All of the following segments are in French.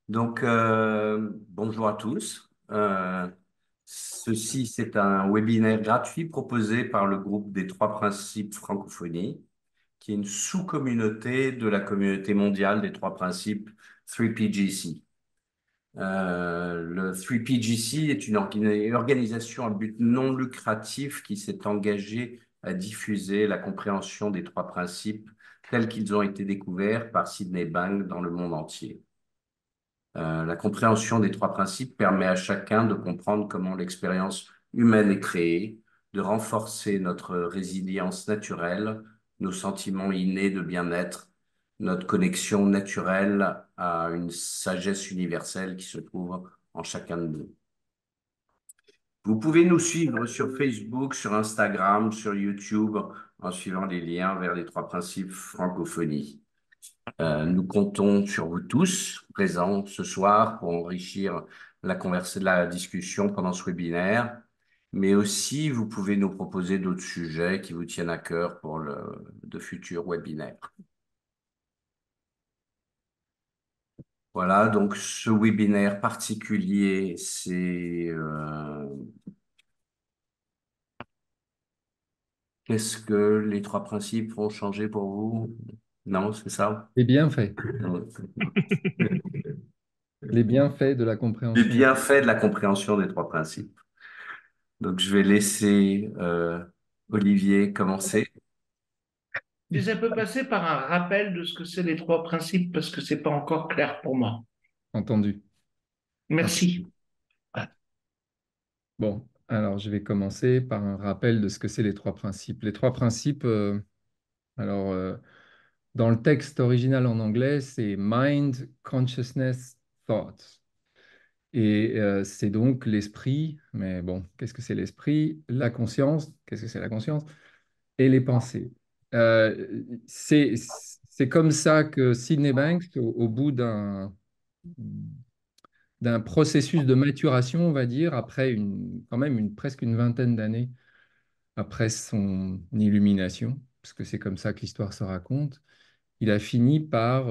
Donc, bonjour à tous. Ceci, c'est un webinaire gratuit proposé par le groupe des Trois Principes Francophonie, qui est une sous-communauté de la communauté mondiale des Trois Principes 3PGC. Le 3PGC est une organisation à but non lucratif qui s'est engagée à diffuser la compréhension des trois principes tels qu'ils ont été découverts par Sydney Bank dans le monde entier. La compréhension des trois principes permet à chacun de comprendre comment l'expérience humaine est créée, de renforcer notre résilience naturelle, nos sentiments innés de bien-être, notre connexion naturelle à une sagesse universelle qui se trouve en chacun de nous. Vous pouvez nous suivre sur Facebook, sur Instagram, sur YouTube, en suivant les liens vers les trois principes francophonie. Nous comptons sur vous tous présents ce soir pour enrichir la discussion pendant ce webinaire, mais aussi vous pouvez nous proposer d'autres sujets qui vous tiennent à cœur pour de futurs webinaires. Voilà, donc ce webinaire particulier, c'est qu'est-ce que les trois principes vont changer pour vous? Non, c'est ça? Les bienfaits. Non. Les bienfaits de la Les compréhension. bienfaits de la compréhension des trois principes. Donc, je vais laisser Olivier commencer. Si ça peut passer par un rappel de ce que c'est les trois principes, parce que c'est pas encore clair pour moi. Entendu. Merci. Bon, alors je vais commencer par un rappel de ce que c'est les trois principes. Les trois principes, alors dans le texte original en anglais, c'est Mind, Consciousness, Thought. Et c'est donc l'esprit, mais bon, qu'est-ce que c'est l'esprit? La conscience, qu'est-ce que c'est la conscience? Et les pensées. C'est comme ça que Sydney Banks, au bout d'un processus de maturation, on va dire, après quand même presque une vingtaine d'années après son illumination, parce que c'est comme ça que l'histoire se raconte, il a fini par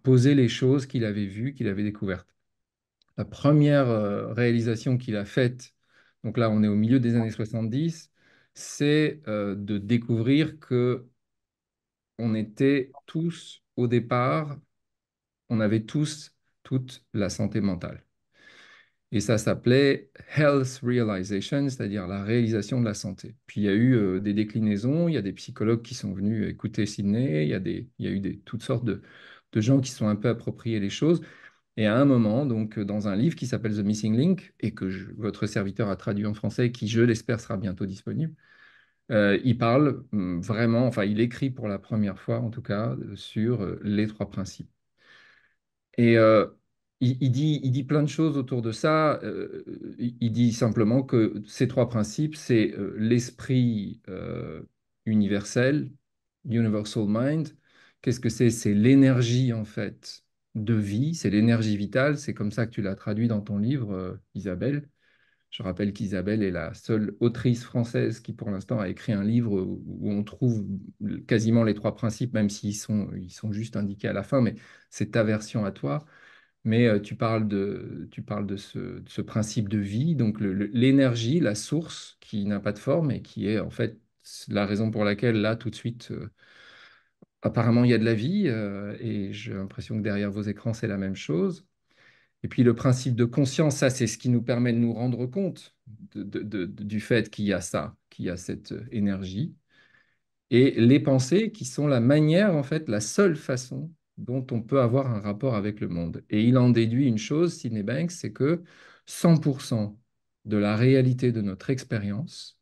poser les choses qu'il avait vues, qu'il avait découvertes. La première réalisation qu'il a faite, donc là on est au milieu des années 70, c'est de découvrir que on était tous au départ, on avait tous toute la santé mentale. Et ça s'appelait Health Realization, c'est-à-dire la réalisation de la santé. Puis il y a eu des déclinaisons, il y a des psychologues qui sont venus écouter Sydney, il y a eu toutes sortes de gens qui sont un peu appropriés les choses. Et à un moment, donc dans un livre qui s'appelle The Missing Link, et que votre serviteur a traduit en français, qui je l'espère sera bientôt disponible, il parle vraiment, enfin il écrit pour la première fois en tout cas, sur les trois principes. Et il dit plein de choses autour de ça. Il dit simplement que ces trois principes, c'est l'esprit universel, universal mind. Qu'est-ce que c'est? C'est l'énergie en fait de vie, c'est l'énergie vitale. C'est comme ça que tu l'as traduit dans ton livre, Isabelle. Je rappelle qu'Isabelle est la seule autrice française qui, pour l'instant, a écrit un livre où on trouve quasiment les trois principes, même ils sont juste indiqués à la fin, mais c'est ta version à toi. Mais tu parles de ce principe de vie, donc l'énergie, la source qui n'a pas de forme et qui est en fait la raison pour laquelle là, tout de suite, apparemment, il y a de la vie et j'ai l'impression que derrière vos écrans, c'est la même chose. Et puis le principe de conscience, ça, c'est ce qui nous permet de nous rendre compte du fait qu'il y a ça, qu'il y a cette énergie. Et les pensées qui sont la manière, en fait, la seule façon dont on peut avoir un rapport avec le monde. Et il en déduit une chose, Sydney Banks, c'est que 100% de la réalité de notre expérience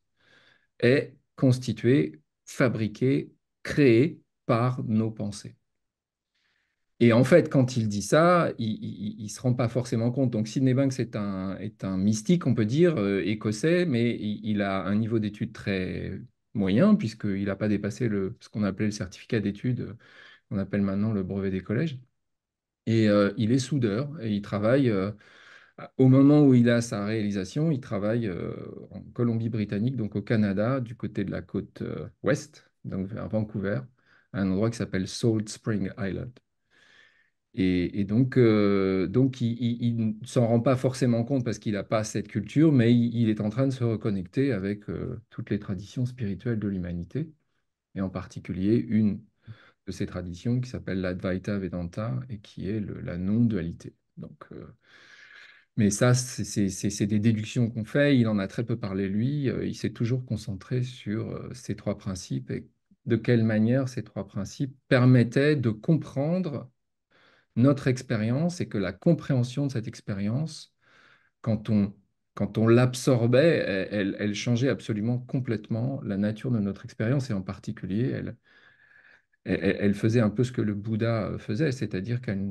est constituée, fabriquée, créée par nos pensées. Et en fait, quand il dit ça, il ne se rend pas forcément compte. Donc, Sydney Banks est un mystique, on peut dire, écossais, mais il a un niveau d'études très moyen, puisqu'il n'a pas dépassé ce qu'on appelait le certificat d'études, qu'on appelle maintenant le brevet des collèges. Et il est soudeur, et il travaille, au moment où il a sa réalisation, il travaille en Colombie-Britannique, donc au Canada, du côté de la côte ouest, donc vers Vancouver, à un endroit qui s'appelle Salt Spring Island. Et donc il ne s'en rend pas forcément compte parce qu'il n'a pas cette culture, mais il est en train de se reconnecter avec toutes les traditions spirituelles de l'humanité, et en particulier une de ces traditions qui s'appelle l'Advaita Vedanta et qui est la non-dualité. Mais ça, c'est des déductions qu'on fait. Il en a très peu parlé, lui. Il s'est toujours concentré sur ces trois principes et de quelle manière ces trois principes permettaient de comprendre notre expérience et que la compréhension de cette expérience, quand on, quand on l'absorbait, elle changeait absolument complètement la nature de notre expérience et en particulier, elle faisait un peu ce que le Bouddha faisait, c'est-à-dire elle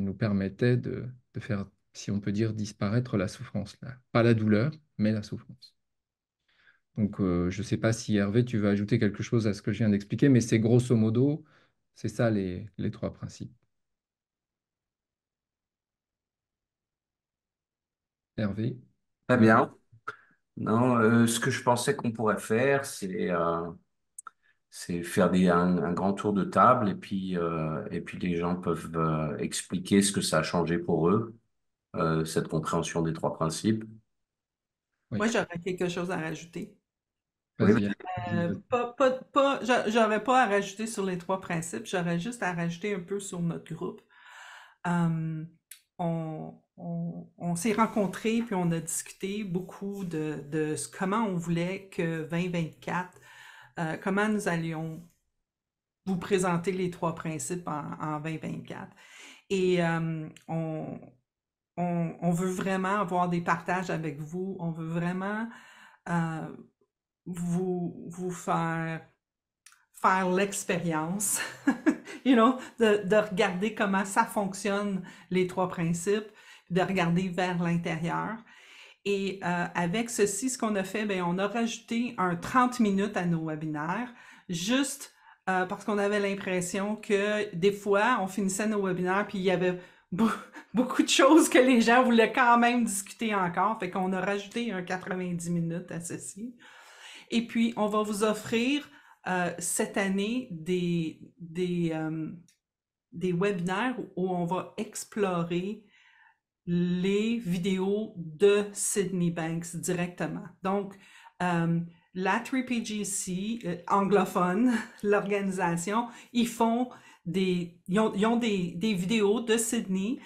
nous permettait de faire, si on peut dire, disparaître la souffrance, là. Pas la douleur, mais la souffrance. Donc, je ne sais pas si Hervé, tu veux ajouter quelque chose à ce que je viens d'expliquer, mais c'est grosso modo, c'est ça les trois principes. Hervé? Très bien. Non, ce que je pensais qu'on pourrait faire, c'est faire un grand tour de table et puis les gens peuvent expliquer ce que ça a changé pour eux, cette compréhension des trois principes. Moi, Oui, j'aurais quelque chose à rajouter. Oui, vas-y. Vas-y. J'aurais pas à rajouter sur les trois principes, j'aurais juste à rajouter un peu sur notre groupe. Euh, on s'est rencontrés puis on a discuté beaucoup de comment on voulait que 2024, comment nous allions vous présenter les trois principes en 2024. Et on veut vraiment avoir des partages avec vous, on veut vraiment euh, vous faire l'expérience, de regarder comment ça fonctionne, les trois principes, de regarder vers l'intérieur. Et avec ceci, ce qu'on a fait, ben, on a rajouté un 30 minutes à nos webinaires, juste parce qu'on avait l'impression que des fois, on finissait nos webinaires, puis il y avait beaucoup de choses que les gens voulaient quand même discuter encore. Fait qu'on a rajouté un 90 minutes à ceci. Et puis, on va vous offrir cette année des webinaires où on va explorer les vidéos de Sydney Banks directement. Donc, la 3PGC, anglophone, l'organisation, ils ont des vidéos de Sydney.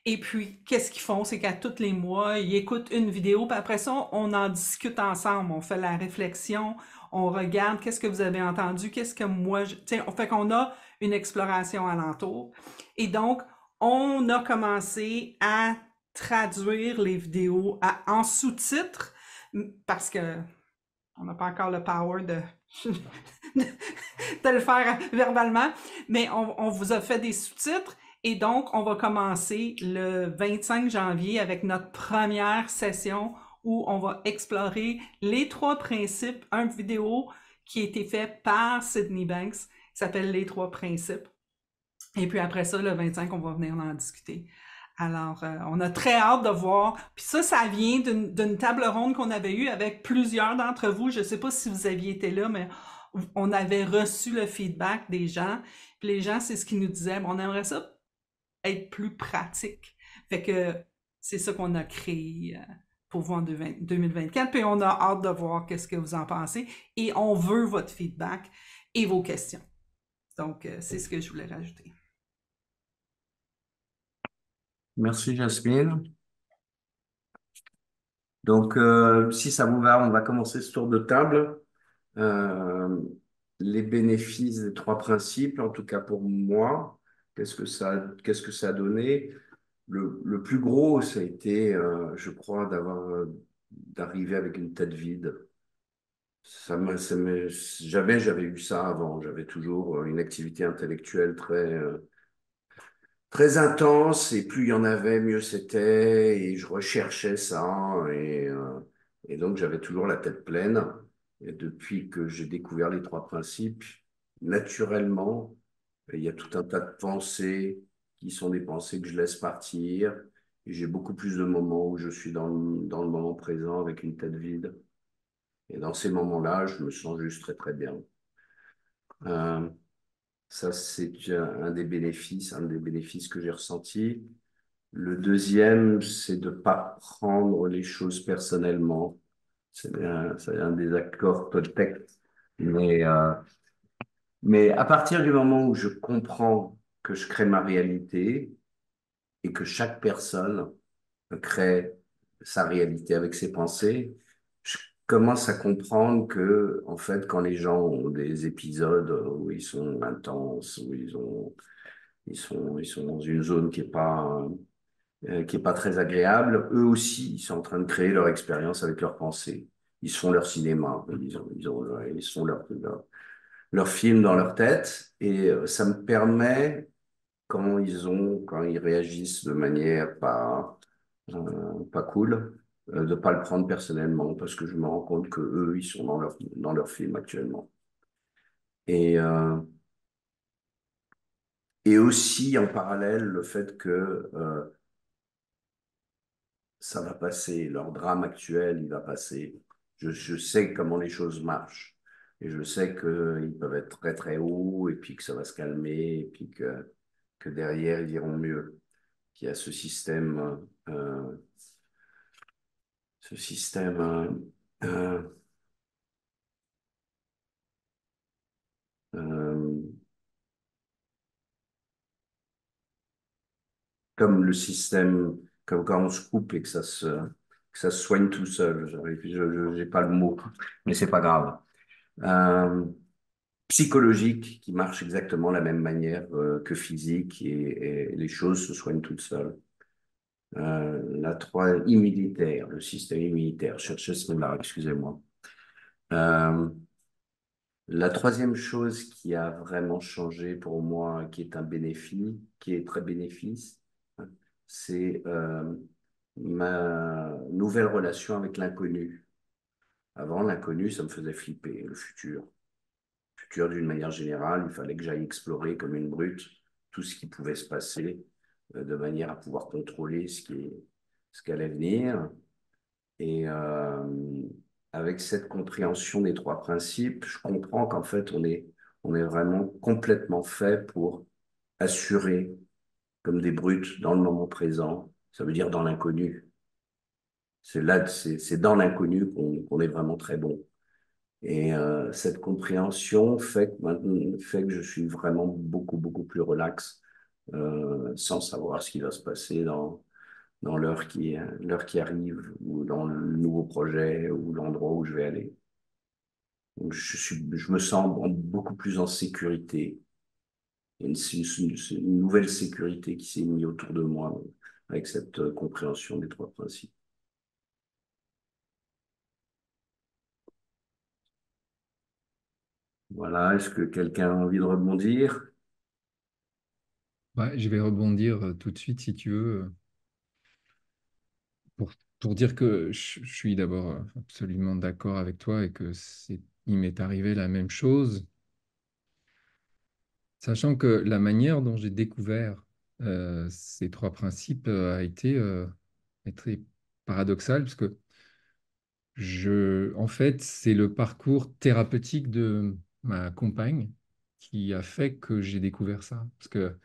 Et puis, qu'est-ce qu'ils font? C'est qu'à tous les mois, ils écoutent une vidéo, puis après ça, on en discute ensemble. On fait la réflexion, on regarde qu'est-ce que vous avez entendu, qu'est-ce que moi, on fait qu'on a une exploration alentour. Et donc, on a commencé à traduire les vidéos en sous-titres parce que on n'a pas encore le power de le faire verbalement, mais on vous a fait des sous-titres et donc on va commencer le 25 janvier avec notre première session où on va explorer les trois principes, une vidéo qui a été faite par Sydney Banks, qui s'appelle Les trois principes. Et puis après ça, le 25, on va venir en discuter. Alors, on a très hâte de voir. Puis ça vient d'une table ronde qu'on avait eue avec plusieurs d'entre vous. Je ne sais pas si vous aviez été là, mais on avait reçu le feedback des gens. Puis les gens, c'est ce qu'ils nous disaient. On aimerait ça être plus pratique. Fait que c'est ça qu'on a créé pour vous en 2024. Puis on a hâte de voir qu'est-ce que vous en pensez. Et on veut votre feedback et vos questions. Donc, c'est ce que je voulais rajouter. merci Jasmine. Donc, si ça vous va, on va commencer ce tour de table. Euh, les bénéfices des trois principes, en tout cas pour moi, qu'est-ce que ça a donné? Le plus gros, ça a été, je crois, d'arriver avec une tête vide. Jamais j'avais eu ça avant. J'avais toujours une activité intellectuelle très intense et plus il y en avait, mieux c'était et je recherchais ça et donc j'avais toujours la tête pleine. Et depuis que j'ai découvert les trois principes, naturellement, il y a tout un tas de pensées qui sont des pensées que je laisse partir. Et j'ai beaucoup plus de moments où je suis dans le moment présent avec une tête vide. Et dans ces moments-là, je me sens juste très très bien. Euh, Ça, c'est un des bénéfices que j'ai ressenti. Le deuxième, c'est de ne pas prendre les choses personnellement. C'est un désaccord peut-être, mais, euh, mais à partir du moment où je comprends que je crée ma réalité et que chaque personne crée sa réalité avec ses pensées, je commence à comprendre que, en fait, quand les gens ont des épisodes où ils sont intenses, où ils sont dans une zone qui est pas très agréable, eux aussi, ils sont en train de créer leur expérience avec leurs pensées. Ils se font leur cinéma, ils se font leur film dans leur tête, et ça me permet, quand ils réagissent de manière pas cool, de pas le prendre personnellement, parce que je me rends compte que eux, ils sont dans leur film actuellement. Et, euh, et aussi, en parallèle, le fait que ça va passer, leur drame actuel, il va passer. Je sais comment les choses marchent. Et je sais qu'ils peuvent être très très hauts et puis que ça va se calmer et puis que derrière ils iront mieux. Qu'il y a ce système euh, comme le système, comme quand on se coupe et que ça se soigne tout seul. Je n'ai pas le mot, mais c'est pas grave. Euh, Psychologique qui marche exactement de la même manière que physique et les choses se soignent toutes seules. Immunitaire, le système immunitaire, cherchez ce mot-là, excusez-moi. Euh, la troisième chose qui a vraiment changé pour moi, qui est un bénéfice, qui est très bénéfice, c'est ma nouvelle relation avec l'inconnu. Avant, l'inconnu, ça me faisait flipper, le futur d'une manière générale, il fallait que j'aille explorer comme une brute tout ce qui pouvait se passer de manière à pouvoir contrôler ce qu'allait venir. Et avec cette compréhension des trois principes, je comprends qu'en fait, on est vraiment complètement fait pour assurer comme des brutes dans le moment présent. Ça veut dire dans l'inconnu. C'est dans l'inconnu qu'on est vraiment très bon. Et cette compréhension fait que je suis vraiment beaucoup plus relax, sans savoir ce qui va se passer dans l'heure qui arrive, ou dans le nouveau projet, ou l'endroit où je vais aller. Donc je me sens beaucoup plus en sécurité. C'est une nouvelle sécurité qui s'est mise autour de moi avec cette compréhension des trois principes. Voilà, est-ce que quelqu'un a envie de rebondir? Ouais, je vais rebondir tout de suite, si tu veux, pour, pour dire que je suis d'abord absolument d'accord avec toi et que il m'est arrivé la même chose, sachant que la manière dont j'ai découvert ces trois principes est très paradoxale, parce que en fait, c'est le parcours thérapeutique de ma compagne qui a fait que j'ai découvert ça. Parce que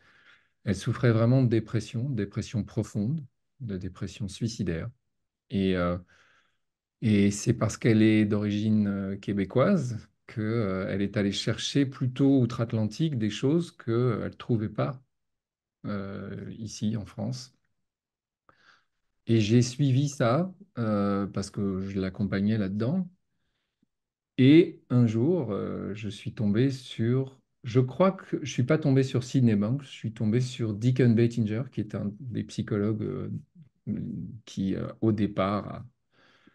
elle souffrait vraiment de dépression profonde, de dépression suicidaire. Et, euh, et c'est parce qu'elle est d'origine québécoise qu'elle est allée chercher plutôt outre-Atlantique des choses qu'elle ne trouvait pas ici en France. Et j'ai suivi ça parce que je l'accompagnais là-dedans. Et un jour, je suis tombé sur... Je crois que je ne suis pas tombé sur Sydney Banks, je suis tombé sur Deacon Baitinger, qui est un des psychologues qui, au départ,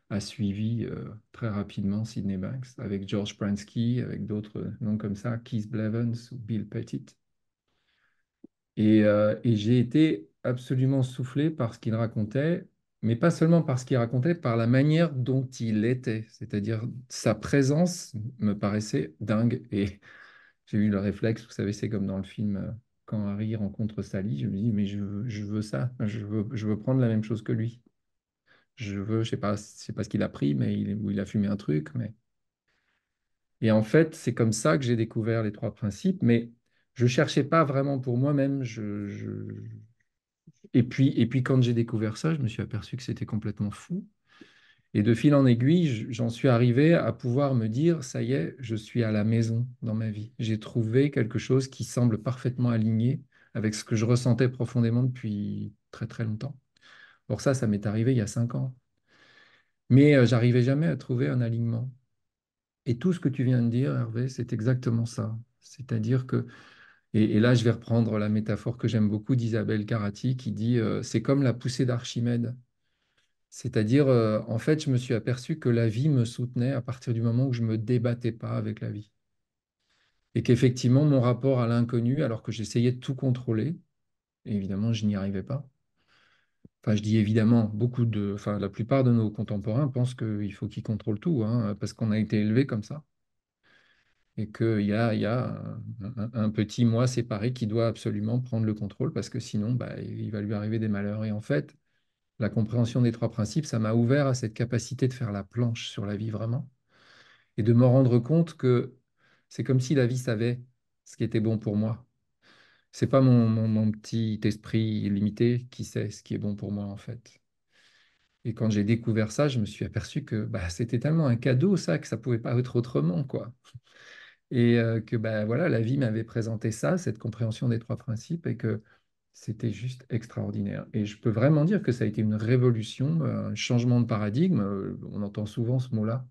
a suivi très rapidement Sydney Banks, avec George Pransky, avec d'autres noms comme ça, Keith Blevins ou Bill Pettit. Et j'ai été absolument soufflé par ce qu'il racontait, mais pas seulement par ce qu'il racontait, par la manière dont il était. C'est-à-dire, sa présence me paraissait dingue. Et j'ai eu le réflexe, vous savez, c'est comme dans le film quand Harry rencontre Sally, je me dis, mais je veux ça, je veux prendre la même chose que lui. Je sais pas ce qu'il a pris, mais ou il a fumé un truc. Mais... Et en fait, c'est comme ça que j'ai découvert les trois principes, mais je cherchais pas vraiment pour moi-même. Et puis quand j'ai découvert ça, je me suis aperçu que c'était complètement fou. Et de fil en aiguille, j'en suis arrivé à pouvoir me dire, ça y est, je suis à la maison dans ma vie. J'ai trouvé quelque chose qui semble parfaitement aligné avec ce que je ressentais profondément depuis très très longtemps. Pour ça m'est arrivé il y a 5 ans. Mais j'arrivais jamais à trouver un alignement. Et tout ce que tu viens de dire, Hervé, c'est exactement ça. C'est-à-dire que, et là je vais reprendre la métaphore que j'aime beaucoup d'Isabelle Carati qui dit, c'est comme la poussée d'Archimède. C'est-à-dire, en fait, je me suis aperçu que la vie me soutenait à partir du moment où je me débattais pas avec la vie. Et qu'effectivement, mon rapport à l'inconnu, alors que j'essayais de tout contrôler, et évidemment, je n'y arrivais pas. Enfin, je dis évidemment, enfin, la plupart de nos contemporains pensent qu'il faut qu'ils contrôlent tout, hein, parce qu'on a été élevé comme ça. Et qu'il y a un petit moi séparé qui doit absolument prendre le contrôle, parce que sinon, bah, il va lui arriver des malheurs. Et en fait, la compréhension des trois principes, ça m'a ouvert à cette capacité de faire la planche sur la vie vraiment et de me rendre compte que c'est comme si la vie savait ce qui était bon pour moi. C'est pas mon petit esprit limité qui sait ce qui est bon pour moi en fait. Et quand j'ai découvert ça, je me suis aperçu que bah, c'était tellement un cadeau ça que ça pouvait pas être autrement quoi. Et que bah, voilà, la vie m'avait présenté ça, cette compréhension des trois principes et que c'était juste extraordinaire. Et je peux vraiment dire que ça a été une révolution, un changement de paradigme. On entend souvent ce mot-là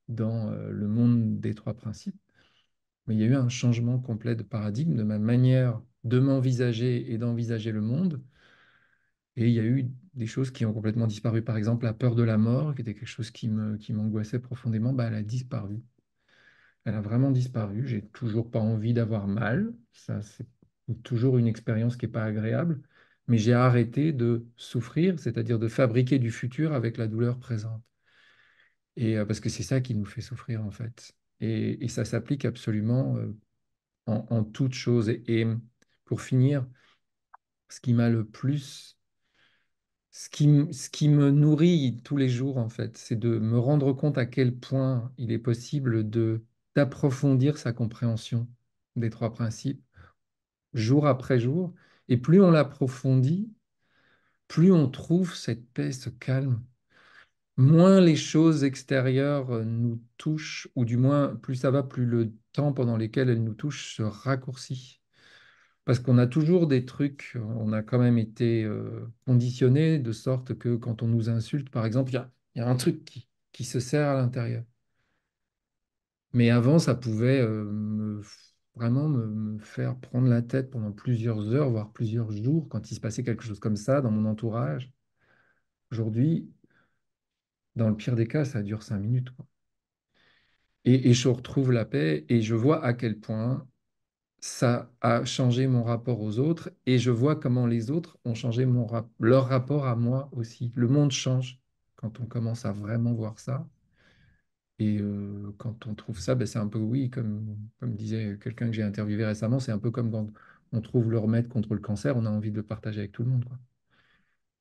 dans le monde des trois principes. Mais il y a eu un changement complet de paradigme, de ma manière de m'envisager et d'envisager le monde. Et il y a eu des choses qui ont complètement disparu. Par exemple, la peur de la mort, qui était quelque chose qui m'angoissait profondément, bah, elle a disparu. Elle a vraiment disparu. J'ai toujours pas envie d'avoir mal. Ça, c'est toujours une expérience qui n'est pas agréable. Mais j'ai arrêté de souffrir, c'est-à-dire de fabriquer du futur avec la douleur présente. Et parce que c'est ça qui nous fait souffrir, en fait. Et ça s'applique absolument en toute chose. Et pour finir, ce qui m'a le plus, ce qui me nourrit tous les jours, en fait, c'est de me rendre compte à quel point il est possible d'approfondir sa compréhension des trois principes jour après jour. Et plus on l'approfondit, plus on trouve cette paix, ce calme. Moins les choses extérieures nous touchent, ou du moins plus ça va, plus le temps pendant lequel elles nous touchent se raccourcit. Parce qu'on a toujours des trucs, on a quand même été conditionné de sorte que quand on nous insulte, par exemple, il y a un truc qui se serre à l'intérieur. Mais avant, ça pouvait vraiment me faire prendre la tête pendant plusieurs heures, voire plusieurs jours, quand il se passait quelque chose comme ça dans mon entourage. Aujourd'hui, dans le pire des cas, ça dure 5 minutes, quoi. Et je retrouve la paix et je vois à quel point ça a changé mon rapport aux autres et je vois comment les autres ont changé leur rapport à moi aussi. Le monde change quand on commence à vraiment voir ça. Et quand on trouve ça, ben, c'est un peu, oui, comme disait quelqu'un que j'ai interviewé récemment, c'est un peu comme quand on trouve le remède contre le cancer, on a envie de le partager avec tout le monde, quoi.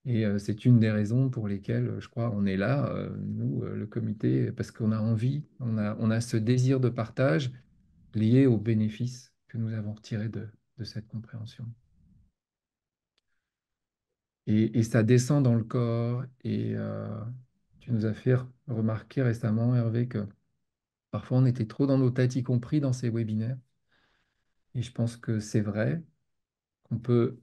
Et c'est une des raisons pour lesquelles, je crois, on est là, nous, le comité, parce qu'on a envie, on a ce désir de partage lié aux bénéfices que nous avons retirés de cette compréhension. Et ça descend dans le corps. Et tu nous as fait remarquer récemment, Hervé, que parfois on était trop dans nos têtes, y compris dans ces webinaires. Et je pense que c'est vrai qu'on peut,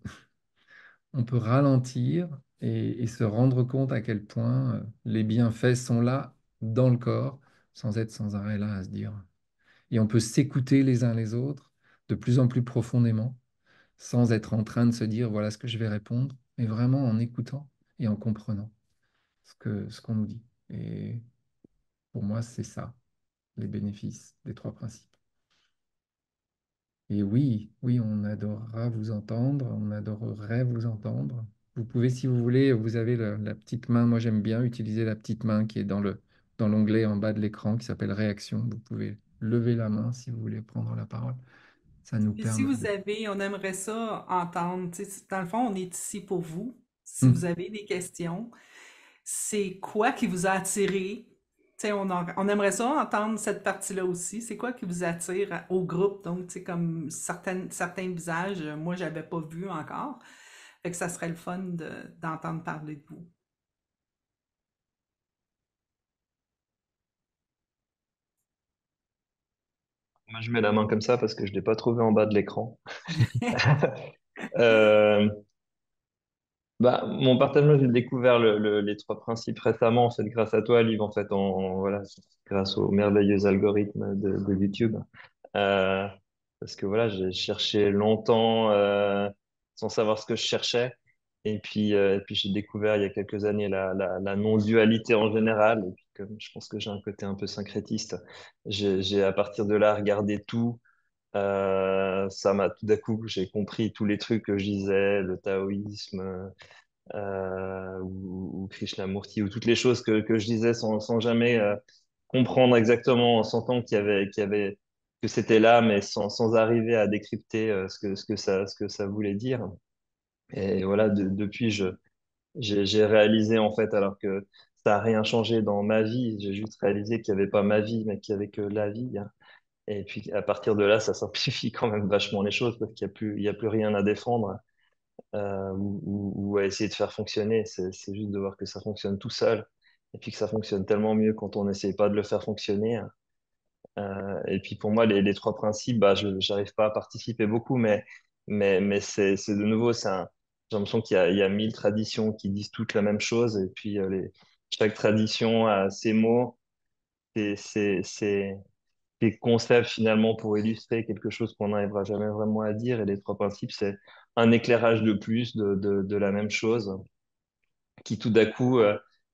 on peut ralentir et se rendre compte à quel point les bienfaits sont là dans le corps, sans être sans arrêt là à se dire. Et on peut s'écouter les uns les autres de plus en plus profondément, sans être en train de se dire voilà ce que je vais répondre, mais vraiment en écoutant et en comprenant ce qu'on nous dit. Et pour moi, c'est ça, les bénéfices des trois principes. Et oui, oui, on adorera vous entendre, on adorerait vous entendre. Vous pouvez, si vous voulez, vous avez la petite main. Moi, j'aime bien utiliser la petite main qui est dans l'onglet en bas de l'écran qui s'appelle Réaction. Vous pouvez lever la main si vous voulez prendre la parole. Ça nous Puis si permet vous de... avez, on aimerait ça entendre, tu sais, dans le fond, on est ici pour vous. Si vous Hmm. avez des questions, c'est quoi qui vous a attiré? Tu sais, on aimerait ça entendre cette partie-là aussi. C'est quoi qui vous attire au groupe? Donc, tu sais, comme certains visages, moi, j'avais pas vu encore. Fait que ça serait le fun d'entendre parler de vous. Moi, je mets la main comme ça parce que je l'ai pas trouvé en bas de l'écran. Euh, Bah, mon partage, moi, j'ai découvert les trois principes récemment, en fait, grâce à toi, Liv, en fait, voilà, grâce aux merveilleux algorithmes de YouTube. Euh, Parce que voilà, j'ai cherché longtemps sans savoir ce que je cherchais. Et puis j'ai découvert il y a quelques années la non-dualité en général. Et puis comme je pense que j'ai un côté un peu syncrétiste, j'ai à partir de là regardé tout. Ça m'a tout d'un coup, j'ai compris tous les trucs que je disais, le taoïsme ou Krishnamurti, ou toutes les choses que je disais sans jamais comprendre exactement, en sentant que c'était là, mais sans arriver à décrypter ce que ça voulait dire. Et voilà, depuis, j'ai réalisé, en fait, alors que ça n'a rien changé dans ma vie, j'ai juste réalisé qu'il n'y avait pas ma vie, mais qu'il n'y avait que la vie, hein. Et puis, à partir de là, ça simplifie quand même vachement les choses, parce qu'il y a plus rien à défendre ou à essayer de faire fonctionner. C'est juste de voir que ça fonctionne tout seul et puis que ça fonctionne tellement mieux quand on n'essaye pas de le faire fonctionner. Et puis pour moi, les trois principes, bah, je n'arrive pas à participer beaucoup, mais c'est de nouveau, j'ai l'impression il y a 1000 traditions qui disent toutes la même chose et puis chaque tradition a ses mots, ses concepts finalement pour illustrer quelque chose qu'on n'arrivera jamais vraiment à dire. Et les trois principes, c'est un éclairage de plus de la même chose qui tout d'un coup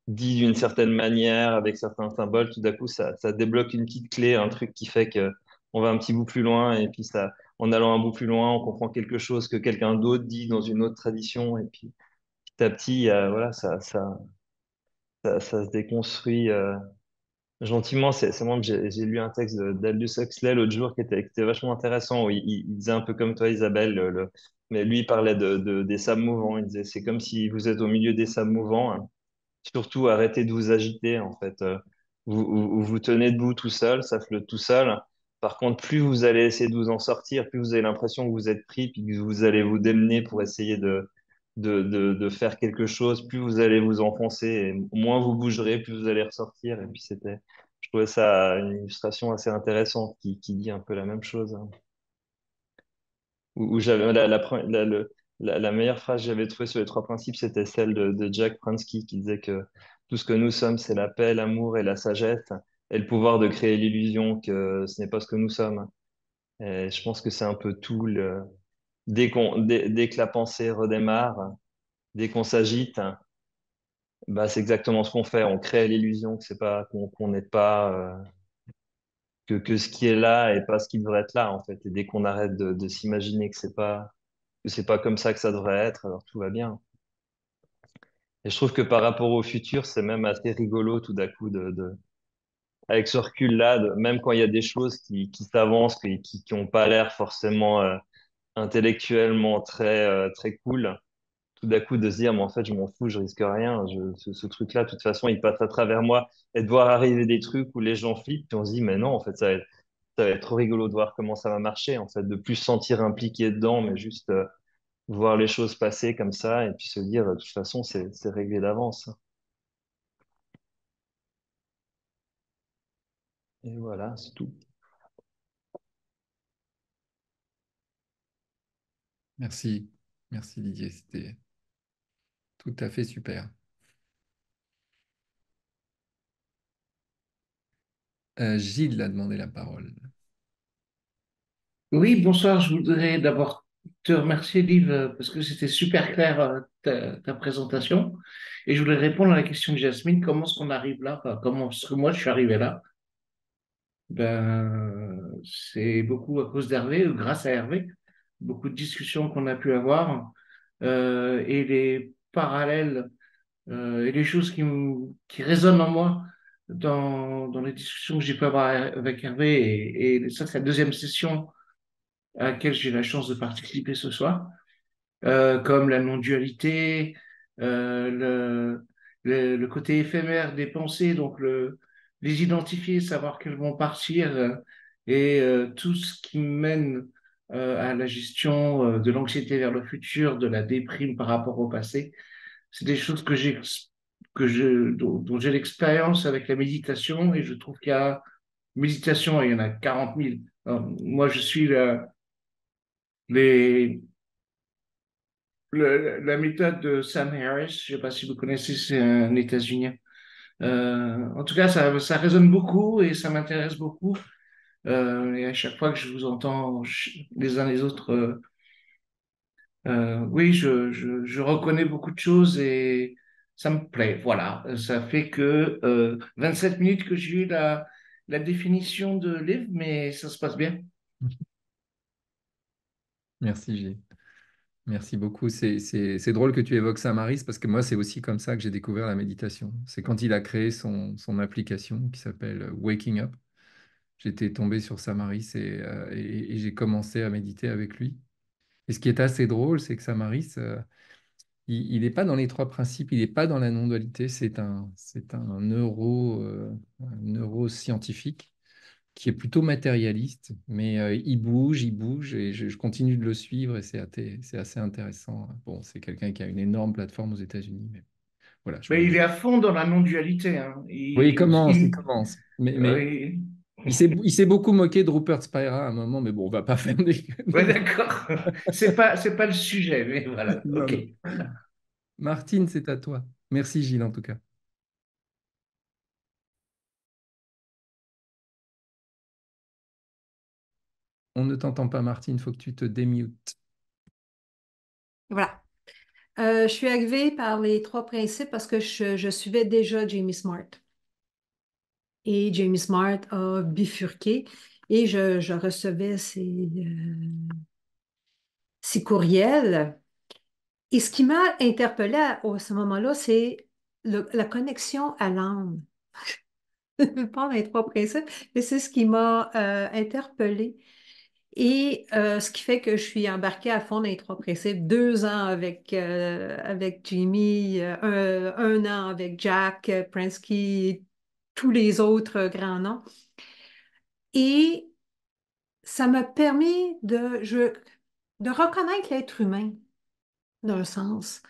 dit d'une certaine manière, avec certains symboles, tout d'un coup, ça débloque une petite clé, un truc qui fait que on va un petit bout plus loin, et puis ça, en allant un bout plus loin, on comprend quelque chose que quelqu'un d'autre dit dans une autre tradition, et puis petit à petit, voilà, ça se déconstruit gentiment. C'est moi que j'ai lu un texte d'Aldous Huxley l'autre jour qui était vachement intéressant, où il disait un peu comme toi, Isabelle, mais lui, il parlait des sables mouvants. Il disait, c'est comme si vous êtes au milieu des sables mouvants, hein. Surtout, arrêtez de vous agiter, en fait. Vous tenez debout tout seul, ça flotte tout seul. Par contre, plus vous allez essayer de vous en sortir, plus vous avez l'impression que vous êtes pris, puis que vous allez vous démener pour essayer de faire quelque chose, plus vous allez vous enfoncer, et moins vous bougerez, plus vous allez ressortir. Et puis je trouvais ça une illustration assez intéressante qui dit un peu la même chose, hein. Où j'avais la meilleure phrase que j'avais trouvée sur les trois principes, c'était celle de Jack Pransky qui disait que tout ce que nous sommes, c'est la paix, l'amour et la sagesse, et le pouvoir de créer l'illusion que ce n'est pas ce que nous sommes. Et je pense que c'est un peu tout dès que la pensée redémarre, dès qu'on s'agite, bah, c'est exactement ce qu'on fait. On crée l'illusion que c'est pas, qu'on n'est pas, que ce qui est là est pas ce qui devrait être là, en fait. Et dès qu'on arrête de s'imaginer que c'est pas comme ça que ça devrait être, alors tout va bien. Et je trouve que par rapport au futur, c'est même assez rigolo tout d'un coup avec ce recul-là, même quand il y a des choses qui s'avancent, qui ont pas l'air forcément intellectuellement très cool, tout d'un coup de se dire, mais en fait, je m'en fous, je risque rien. Ce truc-là, de toute façon, il passe à travers moi. Et de voir arriver des trucs où les gens flippent, puis on se dit, mais non, en fait, ça va être trop rigolo de voir comment ça va marcher, en fait, de plus se sentir impliqué dedans, mais juste voir les choses passer comme ça et puis se dire, de toute façon, c'est réglé d'avance. Et voilà, c'est tout. Merci. Merci Didier, c'était tout à fait super. Gilles a demandé la parole. Oui, bonsoir. Je voudrais d'abord te remercier, Liv, parce que c'était super clair, ta présentation. Et je voulais répondre à la question de Jasmine, comment est-ce qu'on arrive là? Enfin, comment est-ce que moi je suis arrivé là? Ben, c'est beaucoup à cause d'Hervé, ou grâce à Hervé. Beaucoup de discussions qu'on a pu avoir, et les parallèles, et les choses qui résonnent en moi dans les discussions que j'ai pu avoir avec Hervé. Et ça, c'est la deuxième session à laquelle j'ai la chance de participer ce soir, comme la non-dualité, le côté éphémère des pensées, donc les identifier, savoir qu'elles vont partir et tout ce qui mène à la gestion de l'anxiété vers le futur, de la déprime par rapport au passé. C'est des choses dont j'ai l'expérience avec la méditation et je trouve qu'il y a méditation, il y en a 40 000. Alors, moi, je suis les, la méthode de Sam Harris. Je ne sais pas si vous connaissez, c'est un États-Unien. En tout cas, ça résonne beaucoup et ça m'intéresse beaucoup. Et à chaque fois que je vous entends les uns les autres, oui, je reconnais beaucoup de choses et ça me plaît. Voilà, ça fait que 27 minutes que j'ai eu la définition de livre, mais ça se passe bien. Merci, Gilles. Merci beaucoup. C'est drôle que tu évoques Samaris parce que moi, c'est aussi comme ça que j'ai découvert la méditation. C'est quand il a créé son application qui s'appelle Waking Up. J'étais tombé sur Samaris et j'ai commencé à méditer avec lui. Et ce qui est assez drôle, c'est que Samaris, il n'est pas dans les trois principes, il n'est pas dans la non-dualité. C'est un neuroscientifique qui est plutôt matérialiste, mais il bouge, et je continue de le suivre et c'est assez intéressant. Bon, c'est quelqu'un qui a une énorme plateforme aux États-Unis, mais voilà, je Mais il voulais. est à fond dans la non-dualité, hein. Oui, il commence. Mais Il- il s'est beaucoup moqué de Rupert Spira à un moment, mais bon, on va pas faire des... Ouais, d'accord. C'est pas le sujet, mais voilà. Non, OK. non. Martine, c'est à toi. Merci Gilles en tout cas. On ne t'entend pas Martine, il faut que tu te démutes. Voilà. Je suis arrivée par les trois principes parce que je suivais déjà Jamie Smart. Et Jamie Smart a bifurqué et je recevais ses courriels. Et ce qui m'a interpellée à ce moment-là, c'est la connexion à l'âme. Je parle des trois principes, et c'est ce qui m'a interpellée. Et ce qui fait que je suis embarquée à fond dans les trois principes. 2 ans avec Jamie, un an avec Jack, Prensky, tous les autres grands noms. Et ça m'a permis de reconnaître l'être humain, d'un sens.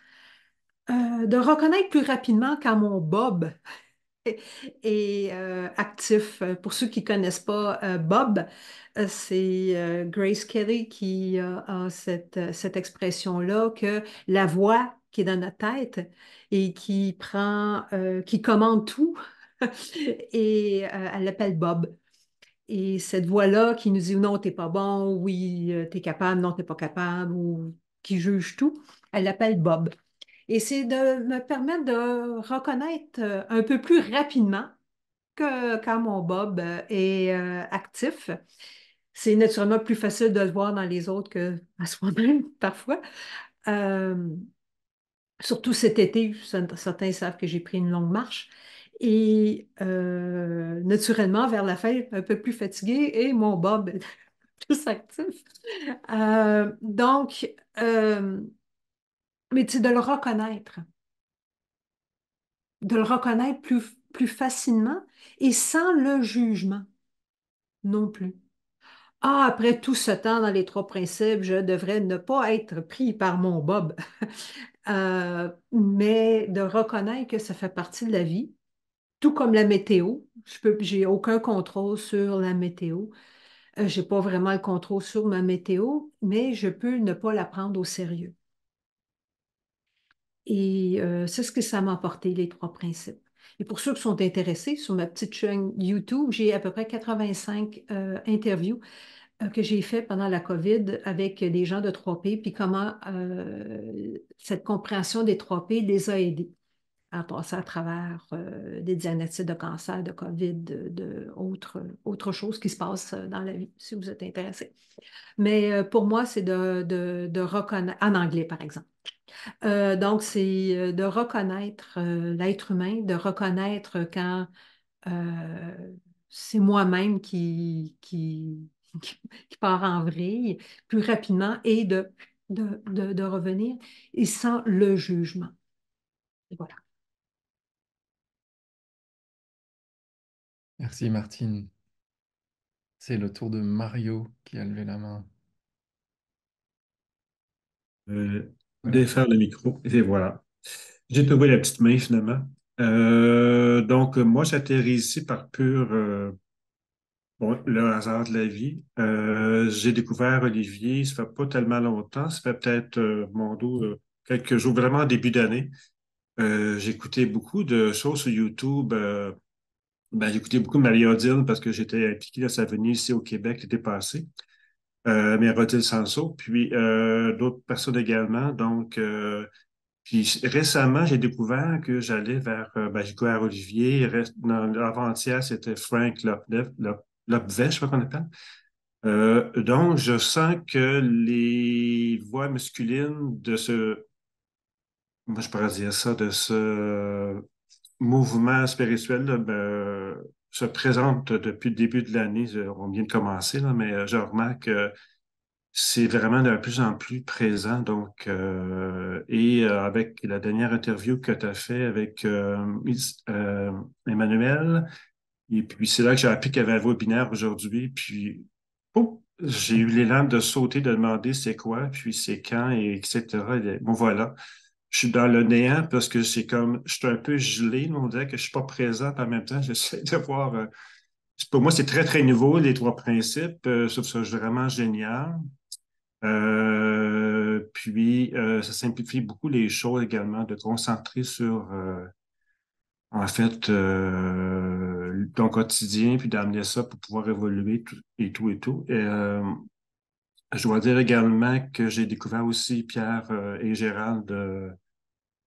De reconnaître plus rapidement quand mon Bob est actif. Pour ceux qui ne connaissent pas Bob, c'est Grace Kelly qui a cette expression-là que la voix qui est dans notre tête et qui commande tout, et elle l'appelle Bob. Et cette voix-là qui nous dit non, t'es pas bon, oui, t'es capable, non, t'es pas capable, ou qui juge tout, elle l'appelle Bob. Et c'est de me permettre de reconnaître un peu plus rapidement que quand mon Bob est actif. C'est naturellement plus facile de le voir dans les autres que à soi-même parfois. Euh, Surtout cet été, certains savent que j'ai pris une longue marche. Et naturellement, vers la fin, un peu plus fatiguée et mon Bob est plus actif. Donc, mais c'est de le reconnaître plus facilement et sans le jugement non plus. Ah, après tout ce temps dans les trois principes, je devrais ne pas être pris par mon Bob. Mais de reconnaître que ça fait partie de la vie, tout comme la météo. J'ai aucun contrôle sur la météo. J'ai pas vraiment le contrôle sur ma météo, mais je peux ne pas la prendre au sérieux. Et c'est ce que ça m'a apporté, les trois principes. Et pour ceux qui sont intéressés, sur ma petite chaîne YouTube, j'ai à peu près 85 interviews que j'ai fait pendant la COVID avec des gens de 3P, puis comment cette compréhension des 3P les a aidés à passer à travers des diagnostics de cancer, de COVID, autres choses qui se passent dans la vie, si vous êtes intéressé. Mais pour moi, c'est de reconnaître, en anglais par exemple. Donc, c'est de reconnaître l'être humain, de reconnaître quand euh, c'est moi-même qui part en vrille plus rapidement et de revenir et sans le jugement. Et voilà. Merci Martine. C'est le tour de Mario qui a levé la main. Voilà. Défaire le micro, et voilà. J'ai trouvé la petite main finalement. Donc, moi, j'atterris ici par pur bon, le hasard de la vie. J'ai découvert Olivier, ça fait pas tellement longtemps, ça fait peut-être mon dos quelques jours, vraiment au début d'année. J'ai écouté beaucoup de choses sur YouTube. J'ai écouté beaucoup de Marie-Odile parce que j'étais impliqué dans sa venue ici au Québec l'été passé. Marie-Odile Sanso, puis d'autres personnes également. Donc, puis récemment, j'ai découvert que j'allais vers, j'ai découvert Olivier. Avant-hier, c'était Frank Lopvet, je crois qu'on appelle. Donc, je sens que les voix masculines de moi je pourrais dire ça, de ce mouvement spirituel là, se présentent depuis le début de l'année. On vient de commencer, là, mais je remarque que c'est vraiment de plus en plus présent. Donc, avec la dernière interview que tu as fait avec Emmanuel, et puis c'est là que j'ai appris qu'il y avait un webinaire aujourd'hui. Puis, oh, j'ai eu l'élan de sauter, de demander c'est quoi, puis c'est quand, et etc. Et bon, voilà. Je suis dans le néant parce que c'est comme, je suis un peu gelé. On dirait que je suis pas présent en même temps. J'essaie de voir. Pour moi, c'est très, très nouveau, les trois principes. Je trouve ça vraiment génial. Ça simplifie beaucoup les choses également, de concentrer sur, en fait, ton quotidien, puis d'amener ça pour pouvoir évoluer et tout et tout. Je dois dire également que j'ai découvert aussi Pierre et Gérald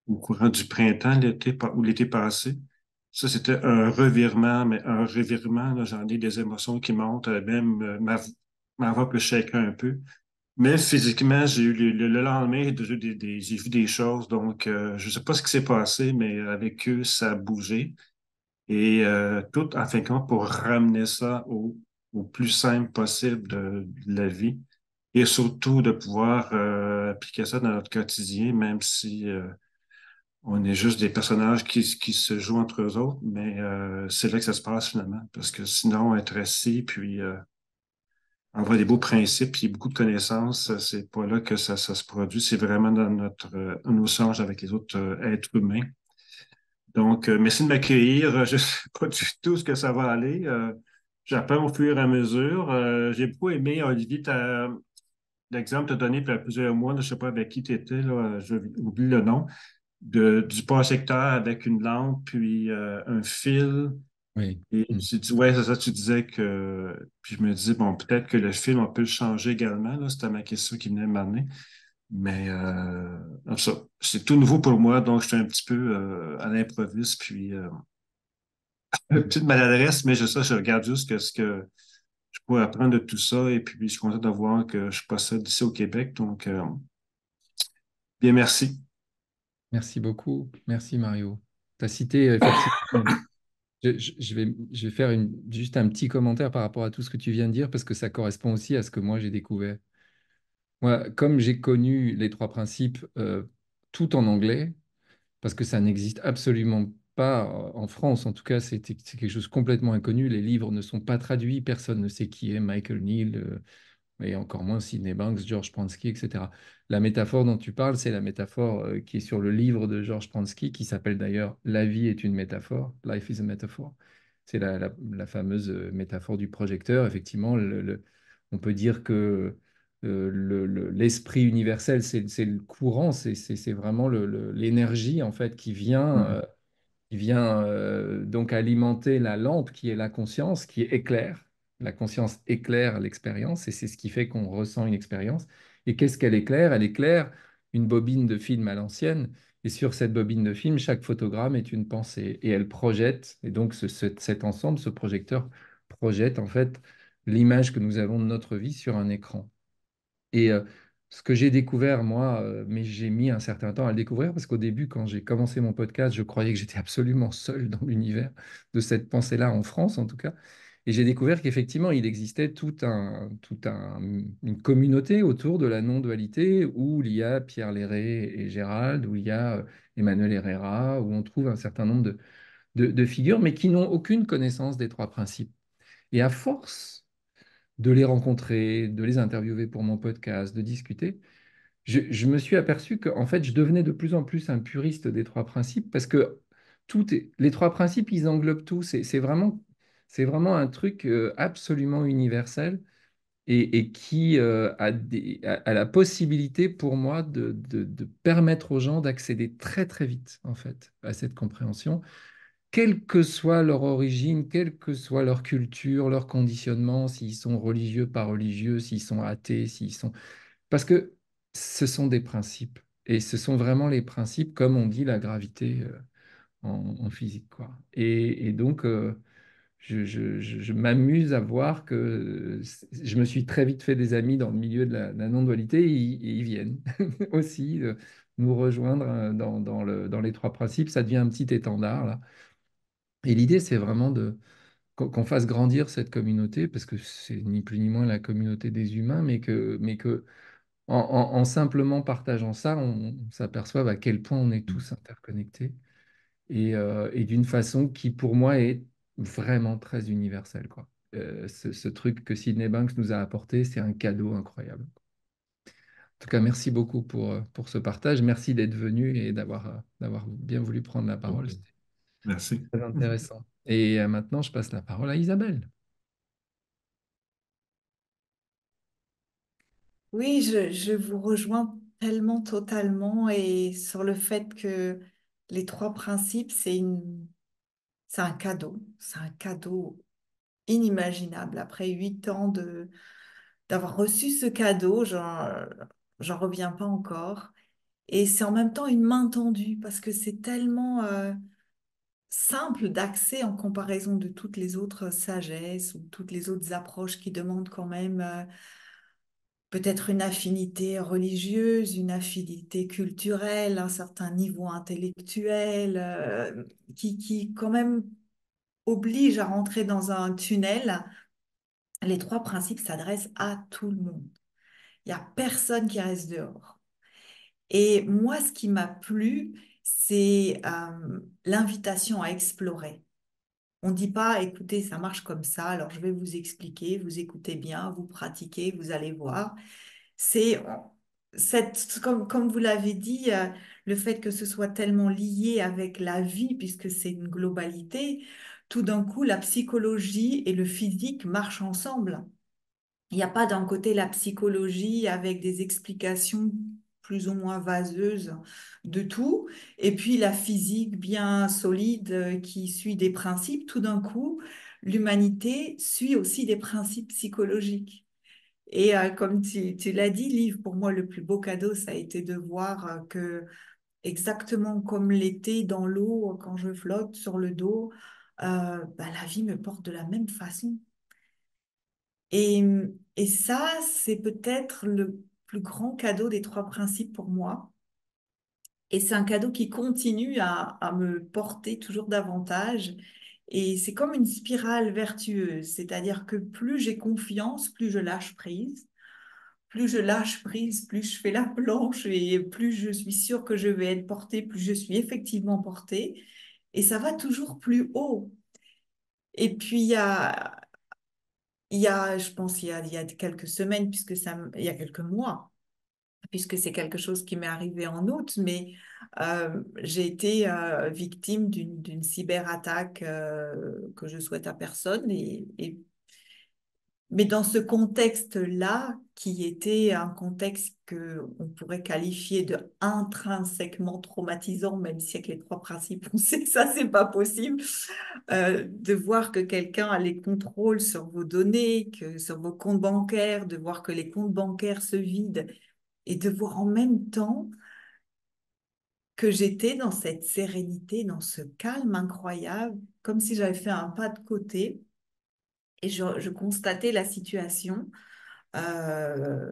au courant du printemps, ou l'été passé. Ça, c'était un revirement, mais un revirement, là, j'en ai des émotions qui montent, même ma voix peut shaker un peu. Mais physiquement, j'ai eu le lendemain, j'ai vu des choses. Donc, je ne sais pas ce qui s'est passé, mais avec eux, ça a bougé. Et tout, en fin de compte, pour ramener ça au plus simple possible de la vie. Et surtout de pouvoir appliquer ça dans notre quotidien, même si on est juste des personnages qui se jouent entre eux autres. Mais c'est là que ça se passe finalement. Parce que sinon, être assis, puis avoir des beaux principes et beaucoup de connaissances, c'est pas là que ça se produit. C'est vraiment dans nos échanges avec les autres êtres humains. Donc, merci de m'accueillir. Je sais pas du tout ce que ça va aller. J'apprends au fur et à mesure. J'ai beaucoup aimé, Olivier, l'exemple que tu as donné il y a plusieurs mois, là, je sais pas avec qui tu étais, là, j'oublie le nom, du projecteur avec une lampe, puis un fil. Oui. Et ouais, c'est ça, tu disais que. Puis je me disais, bon, peut-être que le film, on peut le changer également, là. C'était ma question qui venait de m'amener. Mais ça, c'est tout nouveau pour moi, donc j'étais un petit peu à l'improviste, puis une petite maladresse, mais je regarde juste ce que je pourrais apprendre de tout ça, et puis je suis content de voir que je possède ici au Québec. Donc, bien, merci. Merci beaucoup. Merci Mario. Tu as cité effectivement. Je vais faire juste un petit commentaire par rapport à tout ce que tu viens de dire parce que ça correspond aussi à ce que moi j'ai découvert. Moi, comme j'ai connu les trois principes tout en anglais, parce que ça n'existe absolument pas en France, en tout cas, c'est quelque chose de complètement inconnu. Les livres ne sont pas traduits, personne ne sait qui est Michael Neal, et encore moins Sydney Banks, George Pransky, etc. La métaphore dont tu parles, c'est la métaphore qui est sur le livre de George Pransky, qui s'appelle d'ailleurs La vie est une métaphore, Life is a metaphor. C'est la fameuse métaphore du projecteur. Effectivement, on peut dire que l'esprit universel, c'est le courant, c'est vraiment l'énergie en fait Mhm. qui vient donc alimenter la lampe qui est la conscience, qui éclaire. La conscience éclaire l'expérience et c'est ce qui fait qu'on ressent une expérience. Et qu'est-ce qu'elle éclaire? Elle éclaire une bobine de film à l'ancienne. Et sur cette bobine de film, chaque photogramme est une pensée. Et elle projette, et donc cet ensemble, ce projecteur projette en fait l'image que nous avons de notre vie sur un écran. Et ce que j'ai découvert, moi, mais j'ai mis un certain temps à le découvrir, parce qu'au début, quand j'ai commencé mon podcast, je croyais que j'étais absolument seul dans l'univers de cette pensée-là, en France en tout cas. Et j'ai découvert qu'effectivement, il existait une communauté autour de la non-dualité, où il y a Pierre Léré et Gérald, où il y a Emmanuel Herrera, où on trouve un certain nombre de figures, mais qui n'ont aucune connaissance des trois principes. Et à force de les rencontrer, de les interviewer pour mon podcast, de discuter, je me suis aperçu qu'en fait, je devenais de plus en plus un puriste des trois principes parce que les trois principes, ils englobent tout. C'est vraiment un truc absolument universel et qui a la possibilité pour moi de permettre aux gens d'accéder très très vite en fait à cette compréhension, quelle que soit leur origine, quelle que soit leur culture, leur conditionnement, s'ils sont religieux, pas religieux, s'ils sont athées, s'ils sont... Parce que ce sont des principes. Et ce sont vraiment les principes, comme on dit, la gravité en physique, quoi. Et donc, je m'amuse à voir que je me suis très vite fait des amis dans le milieu de la non-dualité et ils viennent aussi nous rejoindre dans les trois principes. Ça devient un petit étendard, là. Et l'idée, c'est vraiment qu'on fasse grandir cette communauté, parce que c'est ni plus ni moins la communauté des humains, mais que en simplement partageant ça, on s'aperçoit à quel point on est tous interconnectés et d'une façon qui, pour moi, est vraiment très universelle, quoi. Ce truc que Sydney Banks nous a apporté, c'est un cadeau incroyable. En tout cas, merci beaucoup pour ce partage. Merci d'être venu et d'avoir bien voulu prendre la parole. Ok. C'était Merci. très intéressant. Et maintenant, je passe la parole à Isabelle. Oui, je vous rejoins tellement totalement et sur le fait que les trois principes, c'est un cadeau. C'est un cadeau inimaginable. Après 8 ans d'avoir reçu ce cadeau, j'en reviens pas encore. Et c'est en même temps une main tendue parce que c'est tellement simple d'accès en comparaison de toutes les autres sagesses ou toutes les autres approches qui demandent quand même peut-être une affinité religieuse, une affinité culturelle, un certain niveau intellectuel, qui quand même oblige à rentrer dans un tunnel. Les trois principes s'adressent à tout le monde. Il n'y a personne qui reste dehors. Et moi, ce qui m'a plu, c'est l'invitation à explorer. On ne dit pas, écoutez, ça marche comme ça, alors je vais vous expliquer, vous écoutez bien, vous pratiquez, vous allez voir. C'est comme vous l'avez dit, le fait que ce soit tellement lié avec la vie, puisque c'est une globalité, tout d'un coup, la psychologie et le physique marchent ensemble. Il n'y a pas d'un côté la psychologie avec des explications plus ou moins vaseuses de tout, et puis la physique bien solide qui suit des principes. Tout d'un coup, l'humanité suit aussi des principes psychologiques. Et comme tu l'as dit, Liv, pour moi, le plus beau cadeau, ça a été de voir que exactement comme l'été dans l'eau, quand je flotte sur le dos, la vie me porte de la même façon. Et, et ça, c'est peut-être le plus grand cadeau des trois principes pour moi. Et c'est un cadeau qui continue à me porter toujours davantage. Et c'est comme une spirale vertueuse, c'est-à-dire que plus j'ai confiance, plus je lâche prise. Plus je lâche prise, plus je fais la planche et plus je suis sûre que je vais être portée, plus je suis effectivement portée. Et ça va toujours plus haut. Et puis, je pense, il y a quelques semaines, il y a quelques mois, puisque c'est quelque chose qui m'est arrivé en août, mais j'ai été victime d'une cyberattaque que je souhaite à personne. Mais dans ce contexte-là, qui était un contexte que on pourrait qualifier de intrinsèquement traumatisant, même si avec les trois principes, on sait que ça, c'est pas possible, de voir que quelqu'un a les contrôles sur vos données, sur vos comptes bancaires, de voir que les comptes bancaires se vident et de voir en même temps que j'étais dans cette sérénité, dans ce calme incroyable, comme si j'avais fait un pas de côté et je constatais la situation. Euh,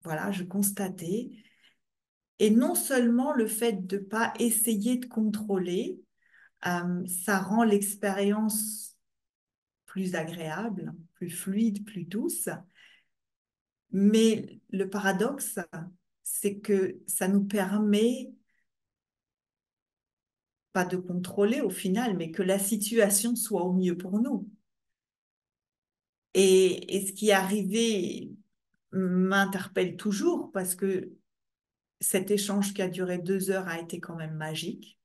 voilà, je constatais. Et non seulement le fait de ne pas essayer de contrôler, ça rend l'expérience plus agréable, plus fluide, plus douce, mais le paradoxe, c'est que ça nous permet pas de contrôler au final, mais que la situation soit au mieux pour nous. Et ce qui est arrivé m'interpelle toujours parce que cet échange qui a duré 2 heures a été quand même magique.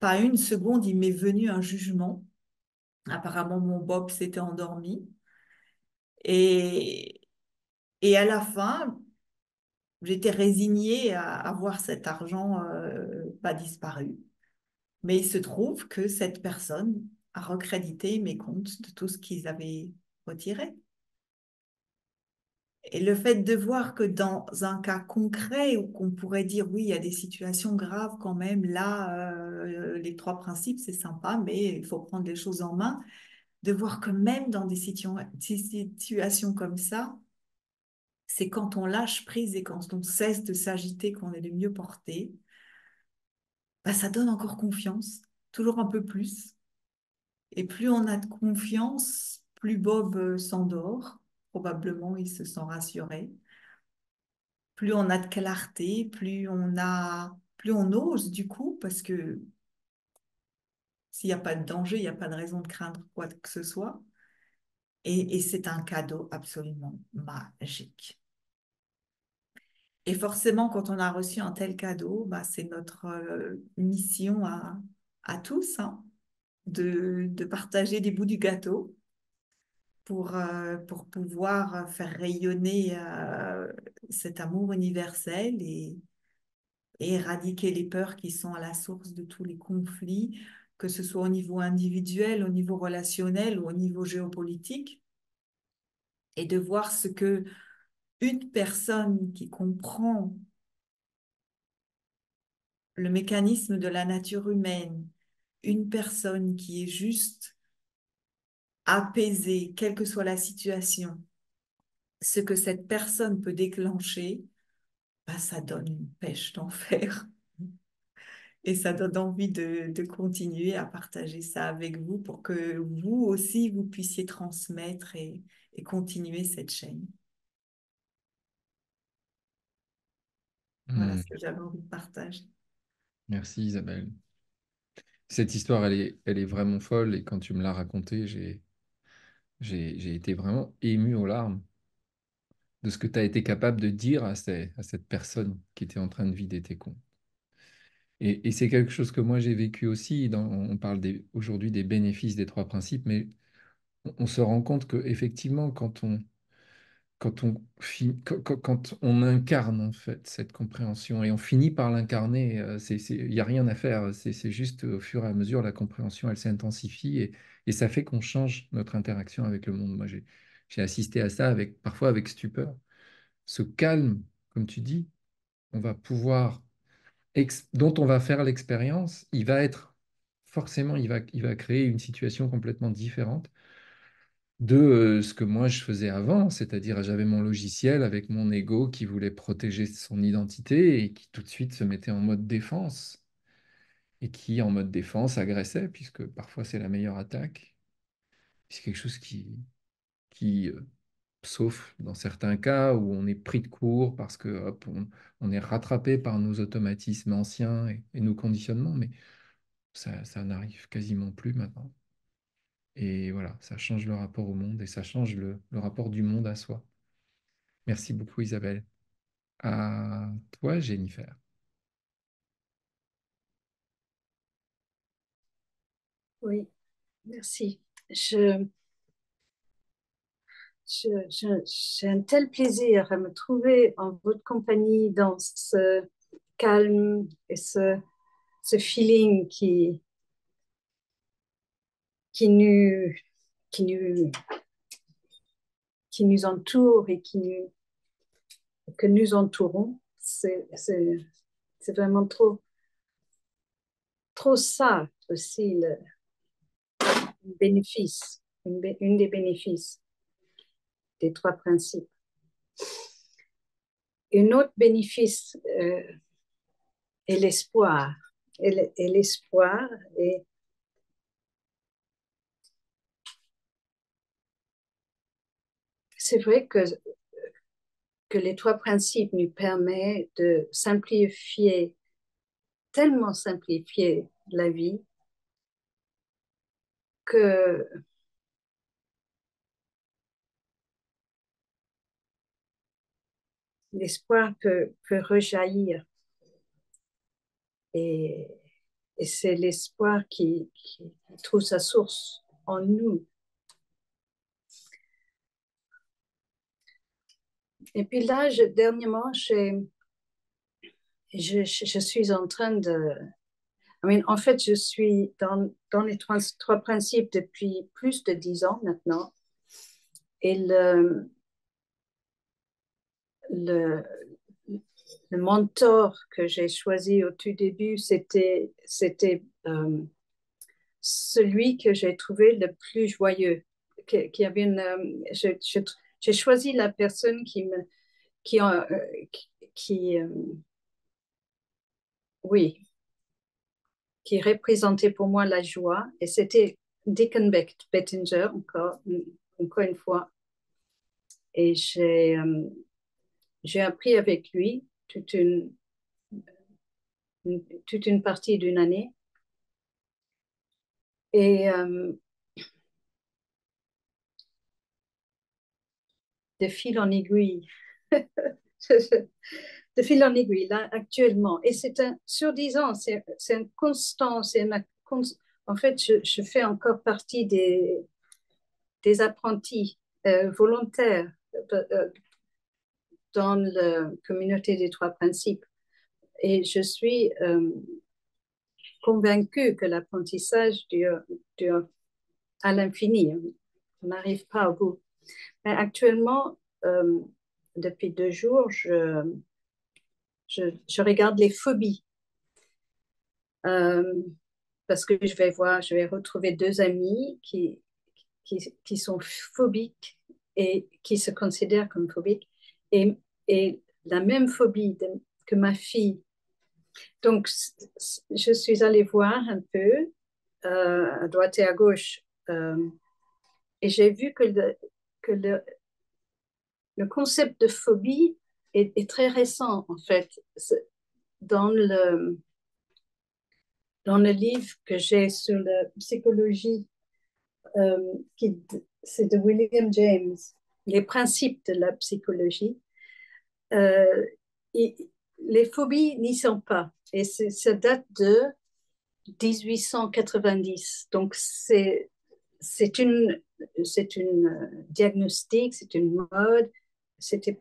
Pas une seconde, il m'est venu un jugement. Apparemment, mon Bob s'était endormi. Et, et à la fin, j'étais résignée à voir cet argent pas disparu. Mais il se trouve que cette personne a recrédité mes comptes de tout ce qu'ils avaient retiré. Et le fait de voir que dans un cas concret où qu'on pourrait dire oui, il y a des situations graves quand même, là, les trois principes, c'est sympa, mais il faut prendre les choses en main, de voir que même dans des situations comme ça, c'est quand on lâche prise et quand on cesse de s'agiter qu'on est le mieux porté, bah, ça donne encore confiance, toujours un peu plus. Et plus on a de confiance, plus Bob s'endort. Probablement, il se sent rassuré. Plus on a de clarté, plus on ose du coup, parce que s'il n'y a pas de danger, il n'y a pas de raison de craindre quoi que ce soit. Et c'est un cadeau absolument magique. Et forcément, quand on a reçu un tel cadeau, bah, c'est notre mission à tous, hein, de partager des bouts du gâteau pour pouvoir faire rayonner cet amour universel et éradiquer les peurs qui sont à la source de tous les conflits, que ce soit au niveau individuel, au niveau relationnel ou au niveau géopolitique, et de voir ce que une personne qui comprend le mécanisme de la nature humaine, une personne qui est juste apaisée, quelle que soit la situation, ce que cette personne peut déclencher, bah, ça donne une pêche d'enfer. Et ça donne envie de continuer à partager ça avec vous pour que vous aussi, vous puissiez transmettre et continuer cette chaîne. Voilà Hmm. ce que j'avais envie de partager. Merci Isabelle. Cette histoire, elle est vraiment folle et quand tu me l'as racontée, j'ai été vraiment ému aux larmes de ce que tu as été capable de dire à cette personne qui était en train de vider tes comptes. Et c'est quelque chose que moi j'ai vécu aussi. On parle aujourd'hui des bénéfices des trois principes, mais on se rend compte qu'effectivement, quand on incarne en fait cette compréhension et on finit par l'incarner, il n'y a rien à faire. C'est juste au fur et à mesure, la compréhension, elle s'intensifie et ça fait qu'on change notre interaction avec le monde. Moi, j'ai assisté à ça parfois avec stupeur. Ce calme, comme tu dis, on va pouvoir dont on va faire l'expérience, il va être forcément, il va créer une situation complètement différente de ce que moi je faisais avant, c'est-à-dire j'avais mon logiciel avec mon ego qui voulait protéger son identité et qui tout de suite se mettait en mode défense et qui en mode défense agressait, puisque parfois c'est la meilleure attaque. C'est quelque chose qui sauf dans certains cas où on est pris de court parce que hop, on est rattrapé par nos automatismes anciens et nos conditionnements, mais ça n'arrive quasiment plus maintenant. Et voilà, ça change le rapport au monde et ça change le rapport du monde à soi. Merci beaucoup Isabelle. À toi Jennifer. Oui, merci. Je, j'ai un tel plaisir à me trouver en votre compagnie dans ce calme et ce feeling qui nous, qui nous, qui nous entoure et que nous entourons. C'est vraiment trop ça aussi le bénéfice, une des bénéfices des trois principes. Un autre bénéfice est l'espoir. Et l'espoir est c'est vrai que les trois principes nous permettent de simplifier, tellement simplifier la vie, que l'espoir peut rejaillir. Et, et c'est l'espoir qui trouve sa source en nous. Et puis là, dernièrement, je suis en train de... en fait, je suis dans les trois principes depuis plus de 10 ans maintenant. Et le, le mentor que j'ai choisi au tout début, c'était celui que j'ai trouvé le plus joyeux. Qui avait j'ai choisi la personne qui, euh, qui oui, qui représentait pour moi la joie, et c'était Deacon Bettinger, encore une fois. Et j'ai appris avec lui toute une partie d'une année. Et de fil en aiguille, de fil en aiguille, là, actuellement. Et sur 10 ans, c'est un constant, en fait, je fais encore partie des apprentis volontaires dans la communauté des trois principes. Et je suis convaincue que l'apprentissage dure à l'infini. On n'arrive pas au bout. Mais actuellement, depuis 2 jours, je regarde les phobies. Parce que je vais retrouver 2 amis qui sont phobiques et qui se considèrent comme phobiques, et la même phobie que ma fille. Donc, je suis allée voir un peu à droite et à gauche, et j'ai vu que le concept de phobie est très récent, en fait. Dans le livre que j'ai sur la psychologie, c'est de William James, les principes de la psychologie. Et les phobies n'y sont pas. Et ça date de 1890. Donc, c'est une diagnostic, c'est une mode. C'est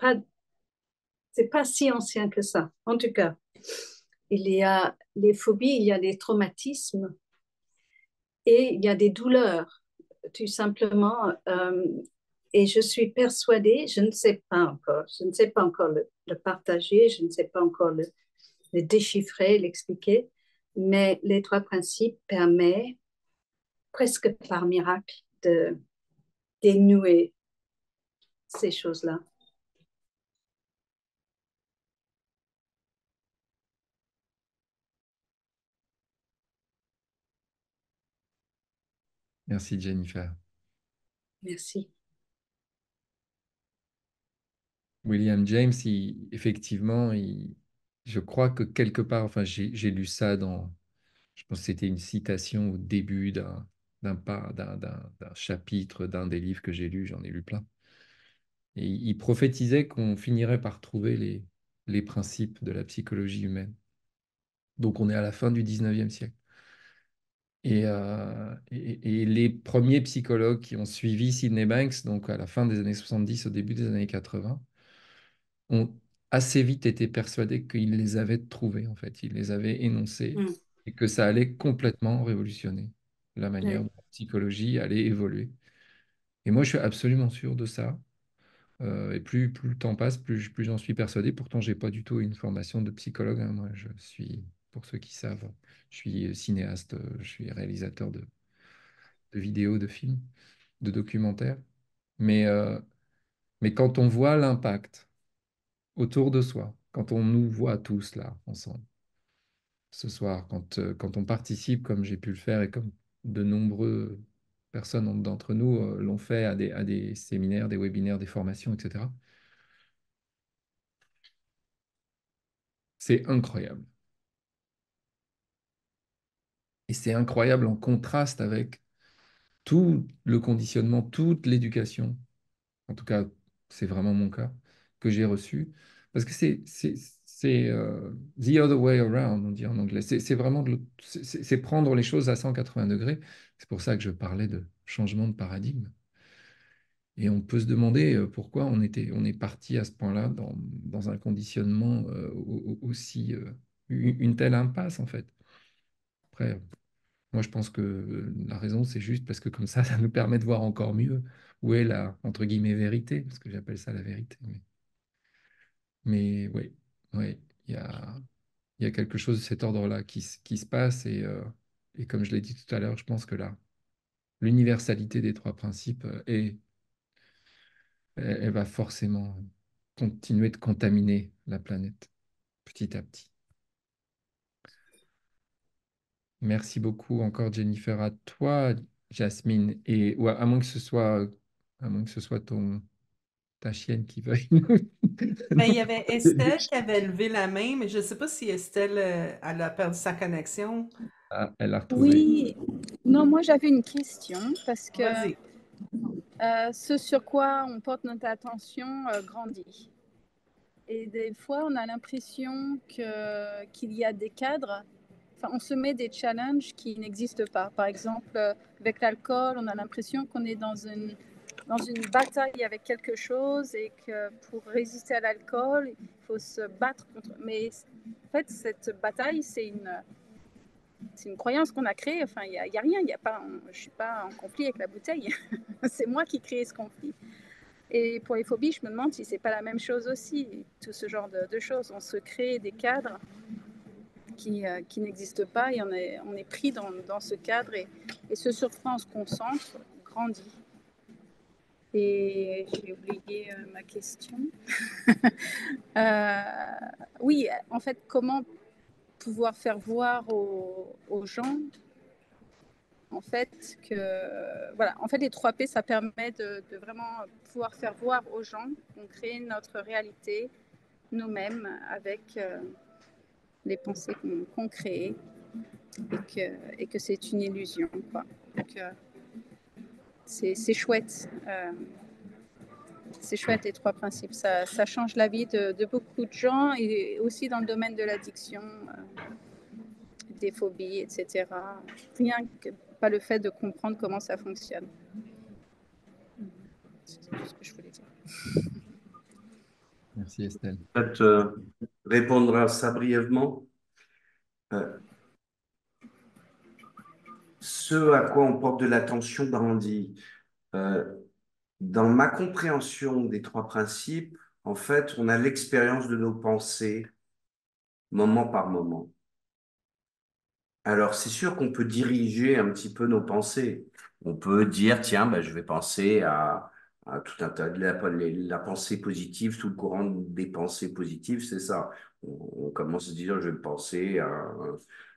pas si ancien que ça. En tout cas, il y a les phobies, il y a des traumatismes et il y a des douleurs, tout simplement. Et je suis persuadée, je ne sais pas encore le partager, je ne sais pas encore le déchiffrer, l'expliquer, mais les trois principes permettent, presque par miracle, de dénouer ces choses-là. Merci Jennifer. Merci. William James, effectivement, je crois que quelque part, enfin j'ai lu ça je pense que c'était une citation au début d'un chapitre d'un des livres que j'ai lu, j'en ai lu plein. Et il prophétisait qu'on finirait par trouver les principes de la psychologie humaine. Donc on est à la fin du 19e siècle. Et les premiers psychologues qui ont suivi Sydney Banks, donc à la fin des années 70, au début des années 80, ont assez vite été persuadés qu'ils les avaient trouvés, en fait. Ils les avaient énoncés et que ça allait complètement révolutionner la manière dont la psychologie allait évoluer. Et moi, je suis absolument sûr de ça. Et plus le temps passe, plus j'en suis persuadé. Pourtant, j'ai pas du tout une formation de psychologue, hein. Moi, je suis, pour ceux qui savent, je suis cinéaste, je suis réalisateur de vidéos, de films, de documentaires. Mais, euh, mais quand on voit l'impact autour de soi, quand on nous voit tous là, ensemble, ce soir, quand on participe, comme j'ai pu le faire et comme de nombreuses personnes d'entre nous l'ont fait à des séminaires, des webinaires, des formations, etc., c'est incroyable. Et c'est incroyable en contraste avec tout le conditionnement, toute l'éducation, en tout cas, c'est vraiment mon cas, que j'ai reçu. Parce que c'est the other way around, on dit en anglais. C'est vraiment c'est prendre les choses à 180 degrés. C'est pour ça que je parlais de changement de paradigme. Et on peut se demander pourquoi on est parti à ce point-là dans un conditionnement aussi, une telle impasse, en fait. Après, moi, je pense que la raison, c'est juste parce que comme ça nous permet de voir encore mieux où est la, entre guillemets, vérité, parce que j'appelle ça la vérité. Mais oui, oui, il y a quelque chose de cet ordre-là qui se passe. Et comme je l'ai dit tout à l'heure, je pense que là, l'universalité des trois principes elle va forcément continuer de contaminer la planète petit à petit. Merci beaucoup encore, Jennifer, à toi, Jasmine. Et ouais, à moins que ce soit ta chienne qui veuille nous. Ben, il y avait Estelle qui avait levé la main, mais je ne sais pas si Estelle, elle a perdu sa connexion. Ah, elle l'a retrouvé. Oui, non, moi j'avais une question parce que Vas-y. ce sur quoi on porte notre attention grandit. Et des fois, on a l'impression qu'il y a des cadres, enfin, on se met des challenges qui n'existent pas. Par exemple, avec l'alcool, on a l'impression qu'on est dans une bataille avec quelque chose et que pour résister à l'alcool, il faut se battre contre. Mais en fait, cette bataille, c'est une croyance qu'on a créée. Enfin, il y a rien. Je ne suis pas en conflit avec la bouteille. C'est moi qui crée ce conflit. Et pour les phobies, je me demande si c'est pas la même chose aussi. Tout ce genre de choses. On se crée des cadres qui n'existent pas et on est pris dans ce cadre et ce sur quoi on se concentre grandit. Et j'ai oublié ma question. Oui, en fait, comment pouvoir faire voir aux gens en fait voilà, en fait les 3P ça permet de vraiment pouvoir faire voir aux gens qu'on crée notre réalité nous-mêmes avec les pensées qu'on crée et que c'est une illusion, quoi. Donc c'est chouette. C'est chouette les 3 principes, ça change la vie de beaucoup de gens et aussi dans le domaine de l'addiction, des phobies, etc. Rien que pas le fait de comprendre comment ça fonctionne. C'est tout ce que je voulais dire. Merci Estelle. Peut-être répondre à ça brièvement. Ce à quoi on porte de l'attention grandit. Dans ma compréhension des 3 principes, en fait, on a l'expérience de nos pensées moment par moment. Alors, c'est sûr qu'on peut diriger un petit peu nos pensées. On peut dire, tiens, ben, je vais penser à tout un tas de la pensée positive, tout le courant des pensées positives, c'est ça. On commence à se dire, je vais penser à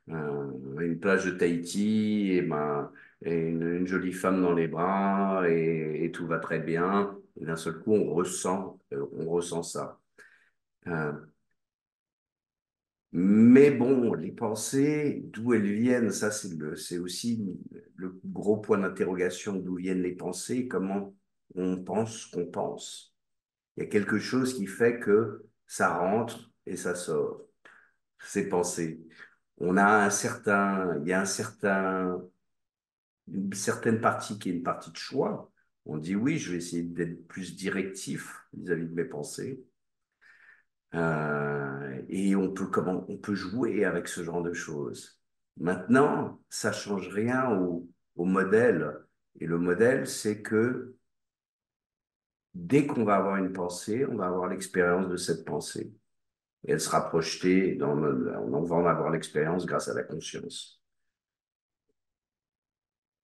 une plage de Tahiti et une jolie femme dans les bras et tout va très bien. Et d'un seul coup, on ressent ça. Euh, mais bon, les pensées, d'où elles viennent, ça c'est aussi le gros point d'interrogation, d'où viennent les pensées, comment on pense qu'on pense. Il y a quelque chose qui fait que ça rentre et ça sort, ces pensées. Il y a une certaine partie qui est une partie de choix. On dit oui, je vais essayer d'être plus directif vis-à-vis de mes pensées. Et on peut jouer avec ce genre de choses. Maintenant, ça change rien au modèle. Et le modèle, c'est que dès qu'on va avoir une pensée, on va avoir l'expérience de cette pensée. Et elle sera projetée on va en avoir l'expérience grâce à la conscience.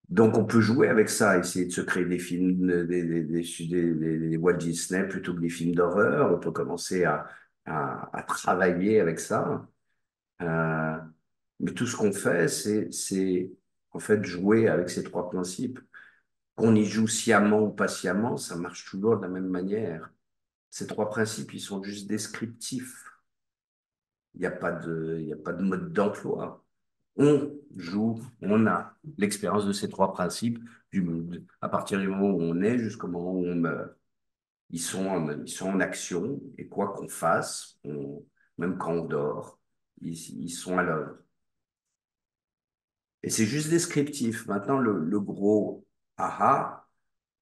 Donc, on peut jouer avec ça, essayer de se créer des films, des Walt Disney plutôt que des films d'horreur. On peut commencer à travailler avec ça. Mais tout ce qu'on fait, c'est en fait jouer avec ces 3 principes. Qu'on y joue sciemment ou pas sciemment, ça marche toujours de la même manière. Ces 3 principes, ils sont juste descriptifs. Il n'y a pas de mode d'emploi. On joue, on a l'expérience de ces trois principes à partir du moment où on est jusqu'au moment où on meurt. Ils sont en action et quoi qu'on fasse, même quand on dort, ils sont à l'œuvre. Et c'est juste descriptif. Maintenant, le gros aha,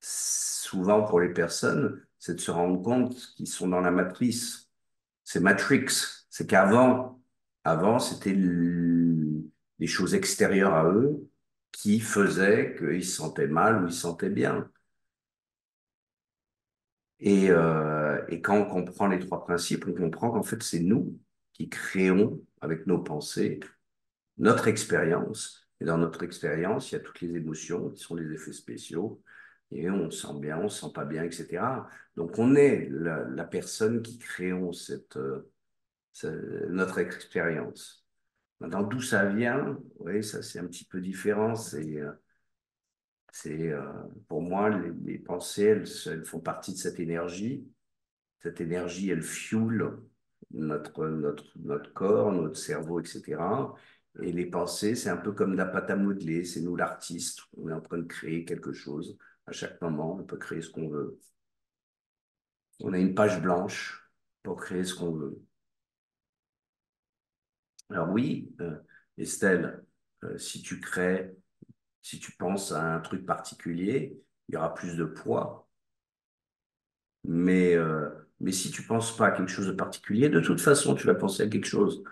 souvent pour les personnes, c'est de se rendre compte qu'ils sont dans la matrice. C'est Matrix. C'est avant, c'était des choses extérieures à eux qui faisaient qu'ils se sentaient mal ou ils se sentaient bien. Et quand on comprend les trois principes, on comprend qu'en fait, c'est nous qui créons avec nos pensées notre expérience. Et dans notre expérience, il y a toutes les émotions qui sont les effets spéciaux. Et on se sent bien, on se sent pas bien, etc. Donc, on est la personne qui créons notre expérience. Maintenant, d'où ça vient, oui, ça c'est un petit peu différent. Pour moi, les pensées, elles font partie de cette énergie. Cette énergie, elle fuel notre corps, notre cerveau, etc. Et les pensées, c'est un peu comme de la pâte à modeler. C'est nous l'artiste. On est en train de créer quelque chose. À chaque moment, on peut créer ce qu'on veut. On a une page blanche pour créer ce qu'on veut. Alors oui, Estelle, si tu penses à un truc particulier, il y aura plus de poids. Mais si tu penses pas à quelque chose de particulier, de toute façon, tu vas penser à quelque chose.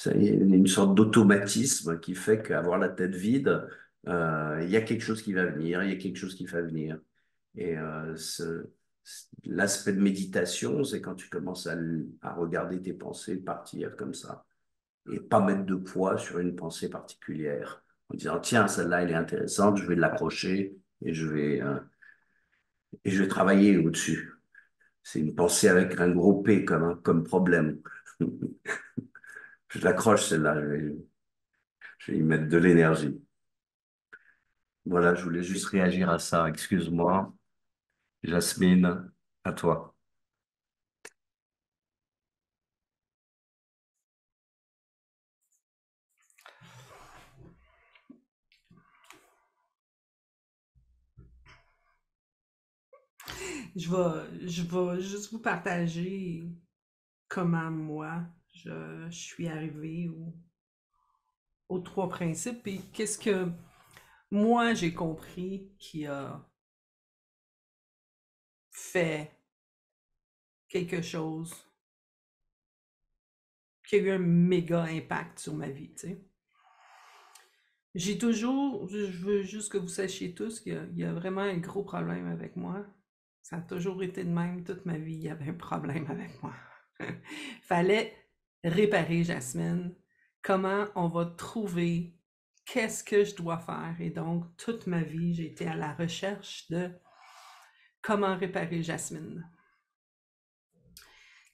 Il y a une sorte d'automatisme qui fait qu'avoir la tête vide, il y a quelque chose qui va venir, il y a quelque chose qui va venir. Et l'aspect de méditation, c'est quand tu commences à regarder tes pensées partir comme ça et pas mettre de poids sur une pensée particulière en disant, tiens, celle-là, elle est intéressante, je vais l'accrocher et je vais travailler au-dessus. C'est une pensée avec un gros P comme problème. Je l'accroche, celle-là. Je vais y mettre de l'énergie. Voilà, je voulais juste réagir à ça. Excuse-moi. Jasmine, à toi. Je vais juste vous partager comment moi, je suis arrivée aux trois principes et qu'est-ce que moi j'ai compris qui a fait quelque chose, qui a eu un méga impact sur ma vie, tu sais. Je veux juste que vous sachiez tous qu'il y a vraiment un gros problème avec moi. Ça a toujours été de même, toute ma vie, il y avait un problème avec moi. Fallait réparer Jasmine. Comment on va trouver qu'est-ce que je dois faire? Et donc, toute ma vie, j'ai été à la recherche de comment réparer Jasmine.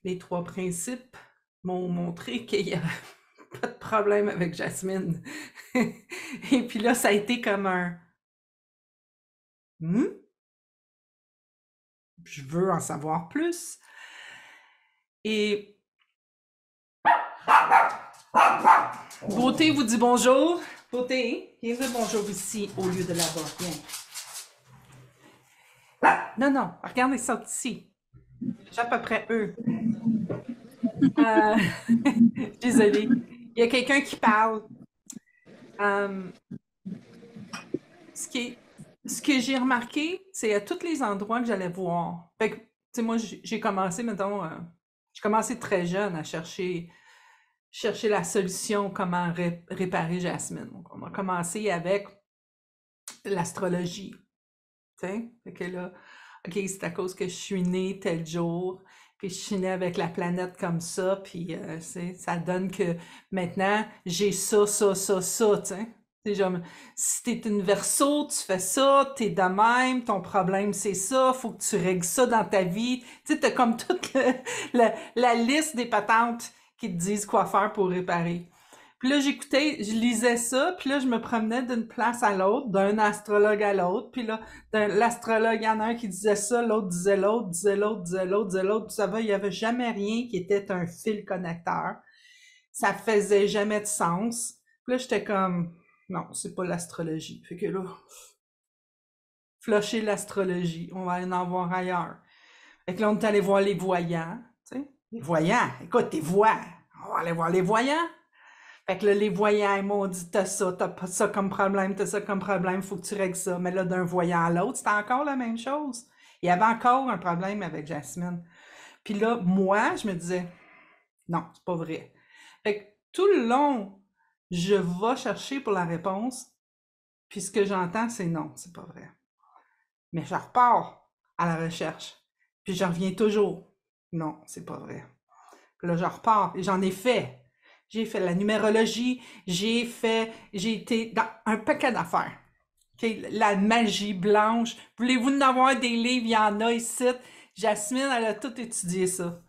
Les trois principes m'ont montré qu'il n'y avait pas de problème avec Jasmine. Et puis là, ça a été comme un je veux en savoir plus. Et Beauté vous dit bonjour. Beauté, viens dire bonjour ici au lieu de là-bas. Viens. Non, regardez ça ici. J'ai à peu près eux. Désolée. Il y a quelqu'un qui parle. Ce que j'ai remarqué, c'est à tous les endroits que j'allais voir. Fait que, tu sais, moi, j'ai commencé, mettons, j'ai commencé très jeune à chercher la solution, comment réparer Jasmine. Donc, on a commencé avec l'astrologie. Tu sais, fait que là, OK, c'est à cause que je suis née tel jour, puis je suis née avec la planète comme ça, puis ça donne que maintenant, j'ai ça, tu sais. Genre, si t'es une Verseau, tu fais ça, t'es de même, ton problème c'est ça, faut que tu règles ça dans ta vie. Tu sais, t'as comme toute la liste des patentes qui te disent quoi faire pour réparer. Puis là, je lisais ça, puis là, je me promenais d'une place à l'autre, d'un astrologue à l'autre, puis là, l'astrologue, il y en a un qui disait ça, l'autre disait l'autre, disait l'autre, disait l'autre, disait l'autre, puis ça va, il y avait jamais rien qui était un fil connecteur. Ça faisait jamais de sens. Puis là, j'étais comme, non, c'est pas l'astrologie. Fait que là, flusher l'astrologie, on va en voir ailleurs. Fait que là, on est allé voir les voyants, tu sais. Les voyants, écoute, tes voix, on va aller voir les voyants. Fait que là, les voyants, ils m'ont dit, t'as pas ça comme problème, t'as ça comme problème, faut que tu règles ça. Mais là, d'un voyant à l'autre, c'était encore la même chose. Il y avait encore un problème avec Jasmine. Puis là, moi, je me disais, non, c'est pas vrai. Fait que tout le long, je vais chercher pour la réponse, puis ce que j'entends, c'est non, c'est pas vrai. Mais je repars à la recherche, puis je reviens toujours. Non, c'est pas vrai. Puis là, je repars, et j'en ai fait. J'ai fait la numérologie, j'ai été dans un paquet d'affaires. Okay? La magie blanche. Voulez-vous en avoir des livres? Il y en a ici. Jasmine, elle a tout étudié ça.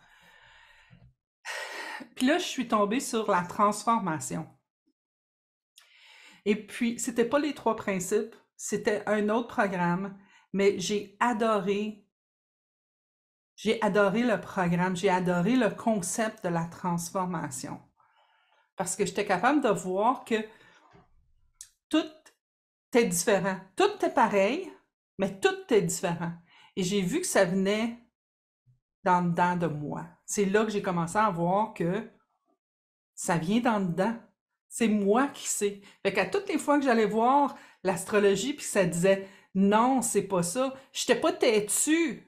Puis là, je suis tombée sur la transformation. Et puis, c'était pas les 3 principes, c'était un autre programme, mais j'ai adoré le programme, j'ai adoré le concept de la transformation. Parce que j'étais capable de voir que tout est différent. Tout est pareil, mais tout est différent. Et j'ai vu que ça venait dans le dedans de moi. C'est là que j'ai commencé à voir que ça vient dans le dedans. C'est moi qui sais. Fait qu'à toutes les fois que j'allais voir l'astrologie puis ça disait non, c'est pas ça, j'étais pas têtue.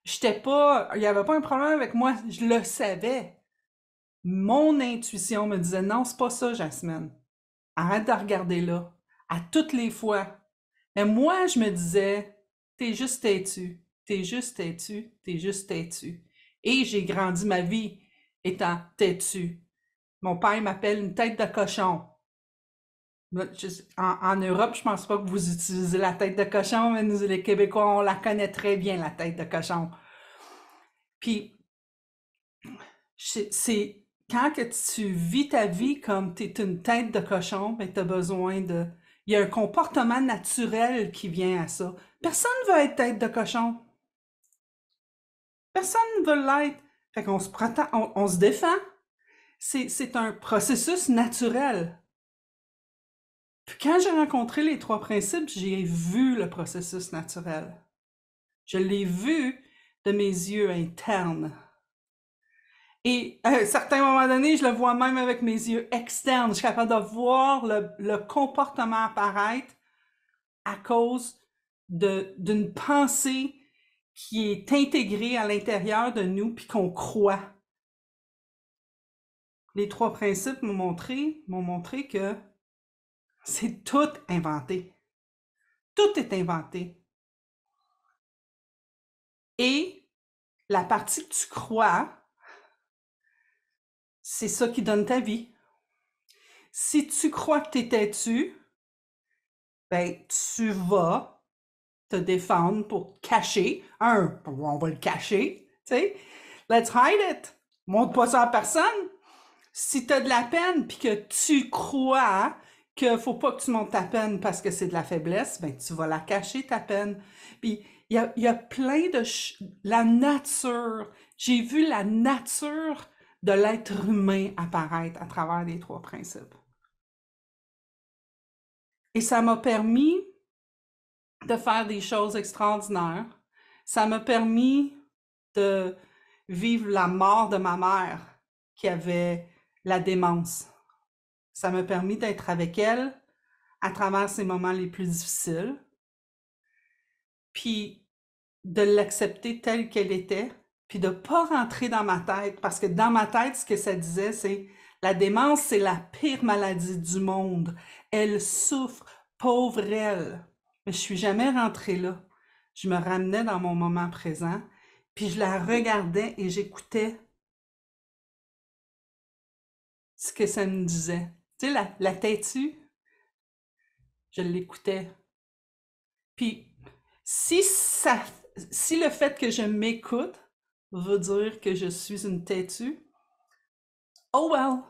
Il y avait pas un problème avec moi, je le savais. Mon intuition me disait non, c'est pas ça, Jasmine. Arrête de regarder là. À toutes les fois. Mais moi, je me disais, t'es juste têtu. T'es juste têtu. T'es juste têtu. Et j'ai grandi ma vie étant têtu. Mon père m'appelle une tête de cochon. En Europe, je pense pas que vous utilisez la tête de cochon, mais nous, les Québécois, on la connaît très bien, la tête de cochon. Puis, c'est quand que tu vis ta vie comme tu es une tête de cochon, ben tu as besoin de... Il y a un comportement naturel qui vient à ça. Personne ne veut être tête de cochon. Personne ne veut l'être. Fait qu'on se protège, on se défend. C'est un processus naturel. Puis quand j'ai rencontré les 3 principes, j'ai vu le processus naturel. Je l'ai vu de mes yeux internes. Et à un certain moment donné, je le vois même avec mes yeux externes. Je suis capable de voir le comportement apparaître à cause d'une pensée qui est intégrée à l'intérieur de nous puis qu'on croit. Les 3 principes m'ont montré que c'est tout inventé. Tout est inventé. Et la partie que tu crois, c'est ça qui donne ta vie. Si tu crois que tu es têtu, ben, tu vas te défendre pour cacher. On va le cacher, tu sais. Let's hide it. Montre pas ça à personne. Si tu as de la peine puis que tu crois qu'il faut pas que tu montes ta peine parce que c'est de la faiblesse, ben, tu vas la cacher, ta peine. Puis, il y a plein de... La nature. J'ai vu la nature de l'être humain apparaître à travers les 3 principes. Et ça m'a permis de faire des choses extraordinaires. Ça m'a permis de vivre la mort de ma mère qui avait la démence. Ça m'a permis d'être avec elle à travers ces moments les plus difficiles, puis de l'accepter telle qu'elle était, puis de ne pas rentrer dans ma tête, parce que dans ma tête, ce que ça disait, c'est la démence, c'est la pire maladie du monde. Elle souffre, pauvre elle. Mais je suis jamais rentrée là. Je me ramenais dans mon moment présent, puis je la regardais et j'écoutais ce que ça me disait. Tu sais, la têtue, je l'écoutais. Puis, si le fait que je m'écoute veut dire que je suis une têtue, oh well,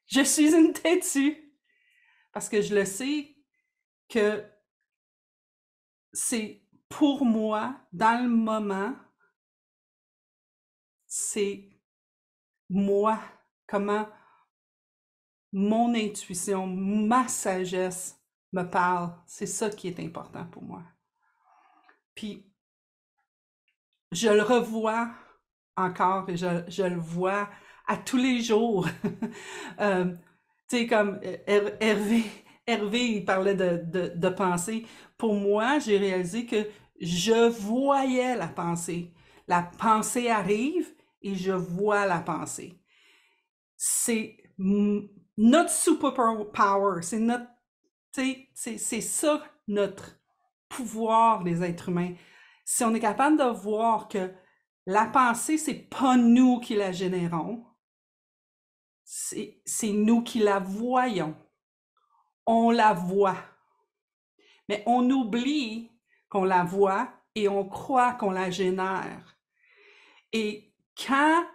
je suis une têtue. Parce que je le sais que c'est pour moi, dans le moment, c'est moi, comment mon intuition, ma sagesse me parle. C'est ça qui est important pour moi. Puis, je le revois encore et je le vois à tous les jours. Tu sais, comme Hervé, il parlait de pensée. Pour moi, j'ai réalisé que je voyais la pensée. La pensée arrive et je vois la pensée. C'est notre superpower, c'est notre, tu sais, c'est ça notre pouvoir, les êtres humains. Si on est capable de voir que la pensée, c'est pas nous qui la générons, c'est nous qui la voyons. On la voit. Mais on oublie qu'on la voit et on croit qu'on la génère. Et quand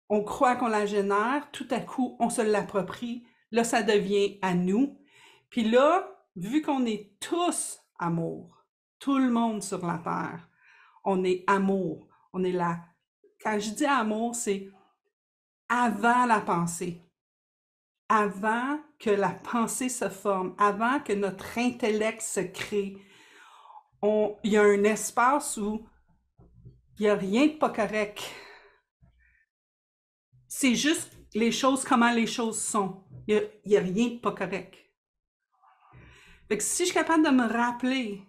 on croit qu'on la génère, tout à coup, on se l'approprie. Là, ça devient à nous. Puis là, vu qu'on est tous amour, tout le monde sur la terre, on est amour. On est là. Quand je dis amour, c'est avant la pensée. Avant que la pensée se forme, avant que notre intellect se crée, il y a un espace où il n'y a rien de pas correct. C'est juste les choses, comment les choses sont. Il n'y a rien de pas correct. Fait que si je suis capable de me rappeler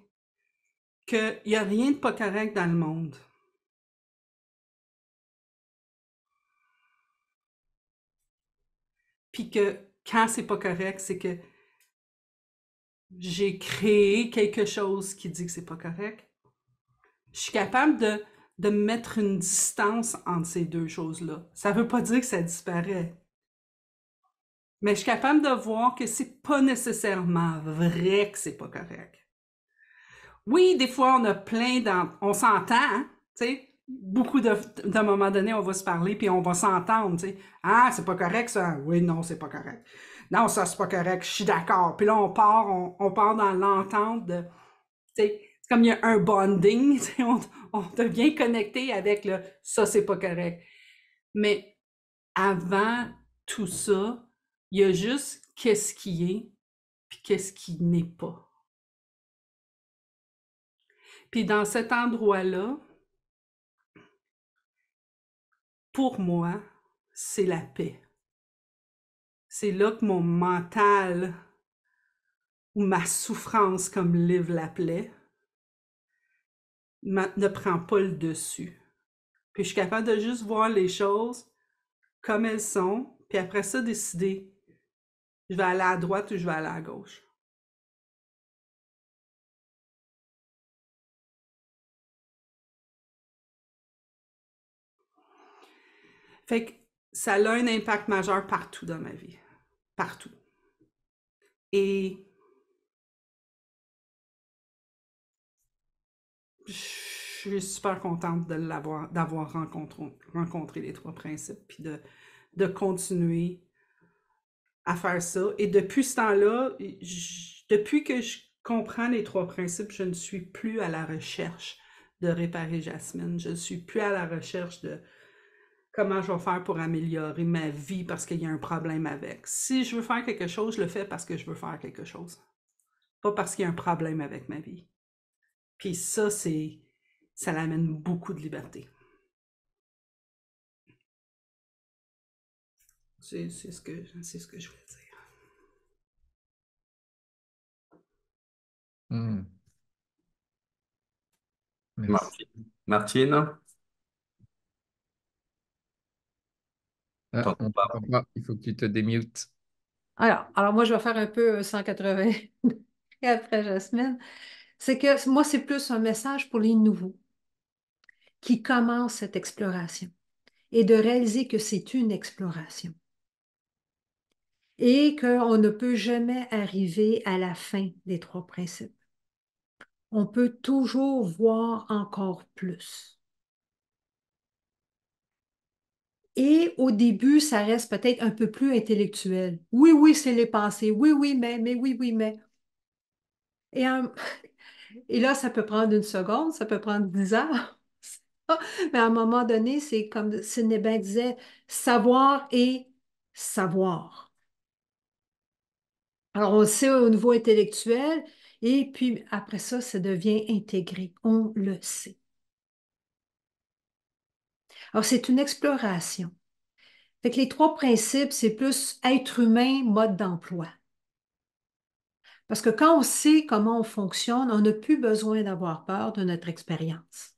qu'il n'y a rien de pas correct dans le monde, puis que quand c'est pas correct, c'est que j'ai créé quelque chose qui dit que c'est pas correct, je suis capable de mettre une distance entre ces deux choses-là. Ça veut pas dire que ça disparaît. Mais je suis capable de voir que c'est pas nécessairement vrai que c'est pas correct. Oui, des fois, on a on s'entend, hein, tu sais. Beaucoup d'un moment donné, on va se parler puis on va s'entendre, tu sais. Ah, c'est pas correct ça. Oui, non, c'est pas correct. Non, ça, c'est pas correct. Je suis d'accord. Puis là, on part dans l'entente de, tu sais, c'est comme il y a un bonding, tu sais, on devient connecté avec le ça, c'est pas correct. Mais avant tout ça, il y a juste qu'est-ce qui est puis qu'est-ce qui n'est pas. Puis dans cet endroit-là, pour moi, c'est la paix. C'est là que mon mental ou ma souffrance, comme Liv l'appelait, ne prend pas le dessus. Puis je suis capable de juste voir les choses comme elles sont, puis après ça, décider, je vais aller à droite ou je vais aller à gauche. Fait que ça a un impact majeur partout dans ma vie. Partout. Et je suis super contente d'avoir rencontré les trois principes, puis de continuer à faire ça. Et depuis ce temps-là, depuis que je comprends les trois principes, je ne suis plus à la recherche de réparer Jasmine. Je ne suis plus à la recherche de comment je vais faire pour améliorer ma vie parce qu'il y a un problème avec. Si je veux faire quelque chose, je le fais parce que je veux faire quelque chose. Pas parce qu'il y a un problème avec ma vie. Puis ça, ça l'amène beaucoup de liberté. C'est ce que je voulais dire. Merci. Martine? Ah, T'entends on pas. t'entend pas. Il faut que tu te démutes. Alors moi, je vais faire un peu 180 et après Jasmine. C'est que moi, c'est plus un message pour les nouveaux qui commencent cette exploration et de réaliser que c'est une exploration et qu'on ne peut jamais arriver à la fin des trois principes. On peut toujours voir encore plus. Et au début, ça reste peut-être un peu plus intellectuel. Oui, oui, c'est les pensées. Oui, oui, mais oui, oui, mais. Et, et là, ça peut prendre une seconde, ça peut prendre 10 heures. Mais à un moment donné, c'est comme Sidney Banks disait, savoir et savoir. Alors, on le sait au niveau intellectuel, et puis après ça, ça devient intégré. On le sait. Alors, c'est une exploration. Fait que les trois principes, c'est plus être humain, mode d'emploi. Parce que quand on sait comment on fonctionne, on n'a plus besoin d'avoir peur de notre expérience.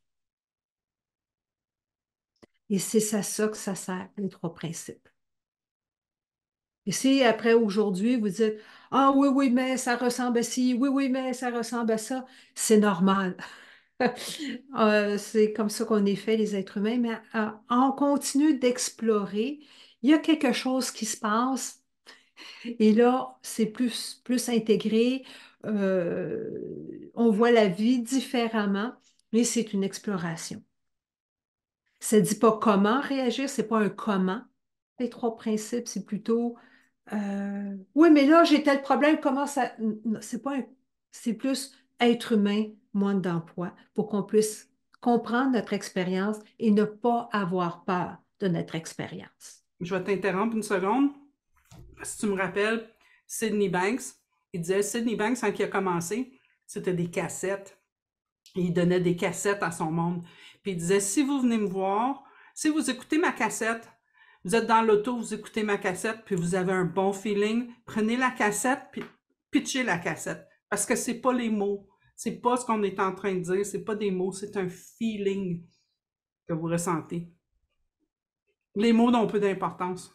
Et c'est à ça que ça sert, les trois principes. Et si après aujourd'hui, vous dites, ah oui, oui, mais ça ressemble à ci, oui, oui, mais ça ressemble à ça, c'est normal. C'est comme ça qu'on est fait, les êtres humains, mais on continue d'explorer. Il y a quelque chose qui se passe et là, c'est plus intégré. On voit la vie différemment, mais c'est une exploration. Ça ne dit pas comment réagir, c'est pas un comment. Les trois principes, c'est plutôt oui, mais là, j'ai tel problème, comment ça. Non, c'est pas c'est plus être humain, moins d'emploi, pour qu'on puisse comprendre notre expérience et ne pas avoir peur de notre expérience. Je vais t'interrompre une seconde. Si tu me rappelles, Sydney Banks, il disait, Sydney Banks, quand il a commencé, c'était des cassettes. Et il donnait des cassettes à son monde. Puis il disait, si vous venez me voir, si vous écoutez ma cassette, vous êtes dans l'auto, vous écoutez ma cassette, puis vous avez un bon feeling, prenez la cassette, puis pitchez la cassette. Parce que c'est pas les mots, c'est pas ce qu'on est en train de dire, c'est pas des mots, c'est un feeling que vous ressentez. Les mots n'ont peu d'importance.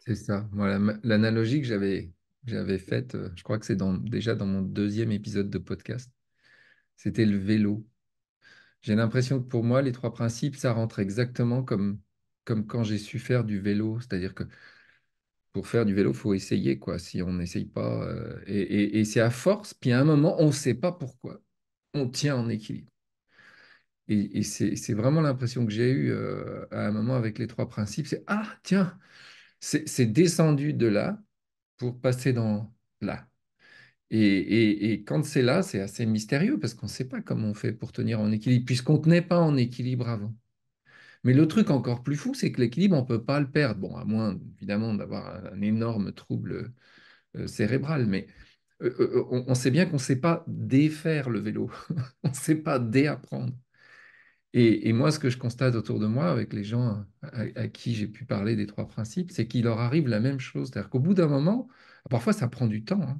C'est ça. Voilà, l'analogie que j'avais faite, je crois que c'est déjà dans mon deuxième épisode de podcast, c'était le vélo. J'ai l'impression que pour moi, les trois principes, ça rentre exactement comme quand j'ai su faire du vélo. C'est-à-dire que pour faire du vélo, il faut essayer, quoi. Si on n'essaye pas, et c'est à force, puis à un moment, on ne sait pas pourquoi. On tient en équilibre. Et c'est vraiment l'impression que j'ai eue à un moment avec les trois principes. C'est, ah, tiens, c'est descendu de là pour passer dans là. Et quand c'est là, c'est assez mystérieux parce qu'on ne sait pas comment on fait pour tenir en équilibre, puisqu'on ne tenait pas en équilibre avant. Mais le truc encore plus fou, c'est que l'équilibre, on ne peut pas le perdre. Bon, à moins évidemment d'avoir un énorme trouble cérébral, mais on sait bien qu'on ne sait pas défaire le vélo, on ne sait pas déapprendre. Et moi, ce que je constate autour de moi avec les gens à qui j'ai pu parler des trois principes, c'est qu'il leur arrive la même chose. C'est-à-dire qu'au bout d'un moment, parfois ça prend du temps, hein,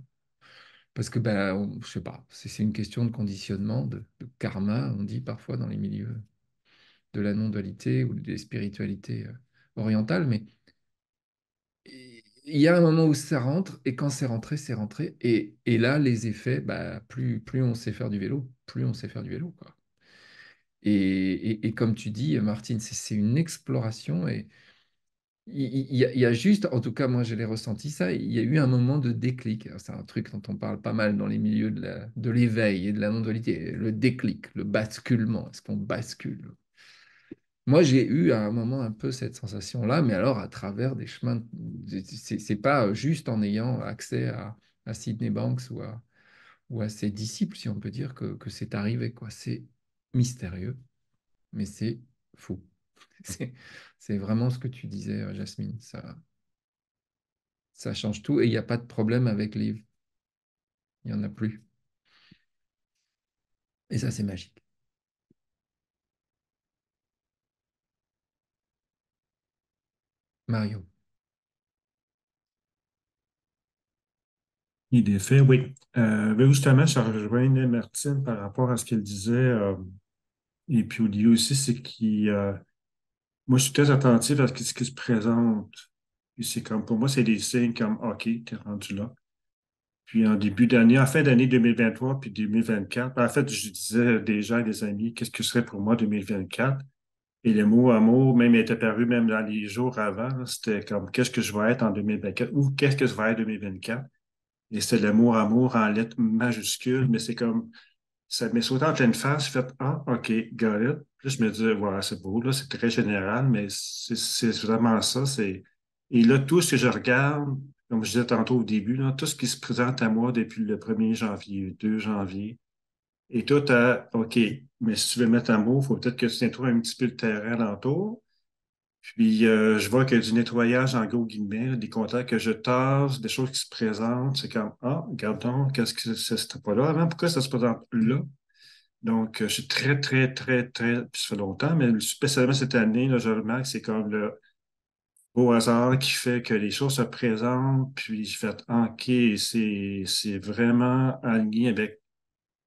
parce que, ben, je sais pas, c'est une question de conditionnement, de karma, on dit parfois dans les milieux de la non-dualité ou des spiritualités orientales, mais il y a un moment où ça rentre, et quand c'est rentré, c'est rentré. Et là, les effets, bah, plus on sait faire du vélo, plus on sait faire du vélo, quoi. Et comme tu dis, Martine, c'est une exploration. Et il y a juste, en tout cas, moi, je l'ai ressenti ça, il y a eu un moment de déclic. C'est un truc dont on parle pas mal dans les milieux de l'éveil et de la non-dualité. Le déclic, le basculement. Est-ce qu'on bascule? Moi, j'ai eu à un moment un peu cette sensation-là, mais alors à travers des chemins. C'est pas juste en ayant accès à Sydney Banks ou à ses disciples, si on peut dire, que c'est arrivé, quoi. C'est mystérieux, mais c'est fou. C'est c'est vraiment ce que tu disais, Jasmine. Ça change tout et il n'y a pas de problème avec Liv. Il n'y en a plus. Et ça, c'est magique. Mario. Il est fait, oui. Ben justement, ça rejoignait Martine par rapport à ce qu'elle disait. Et puis, Olivier aussi, c'est qu'il. Moi, je suis très attentif à ce qui se présente. Puis c'est comme, pour moi, c'est des signes comme, OK, t'es rendu là. Puis en début d'année, en fin d'année 2023, puis 2024, en fait, je disais déjà à des amis, qu'est-ce que serait pour moi 2024? Et le mot amour, même, est apparu même dans les jours avant, là. C'était comme, qu'est-ce que je vais être en 2024? Ou qu'est-ce que je vais être en 2024? Et c'est le mot amour en lettres majuscules, mais c'est comme, ça m'est sauté en pleine face, j'ai fait, ah, OK, got it. Puis je me dis, voilà, c'est beau, là, c'est très général, mais c'est vraiment ça. Et là, tout ce que je regarde, comme je disais tantôt au début, là, tout ce qui se présente à moi depuis le 1er janvier, 2 janvier, Et toi, OK, mais si tu veux mettre un mot, il faut peut-être que tu nettoies un petit peu le terrain alentour. Puis, je vois qu'il y a du nettoyage en gros guillemets, là, des contacts que je tasse, des choses qui se présentent. C'est comme, ah, regarde donc, qu'est-ce que c'était pas là avant? Pourquoi ça se présente là? Donc, je suis très, très, très, très, puis ça fait longtemps, mais spécialement cette année, là, je remarque que c'est comme le beau hasard qui fait que les choses se présentent, puis je fais, ah, OK, c'est vraiment aligné avec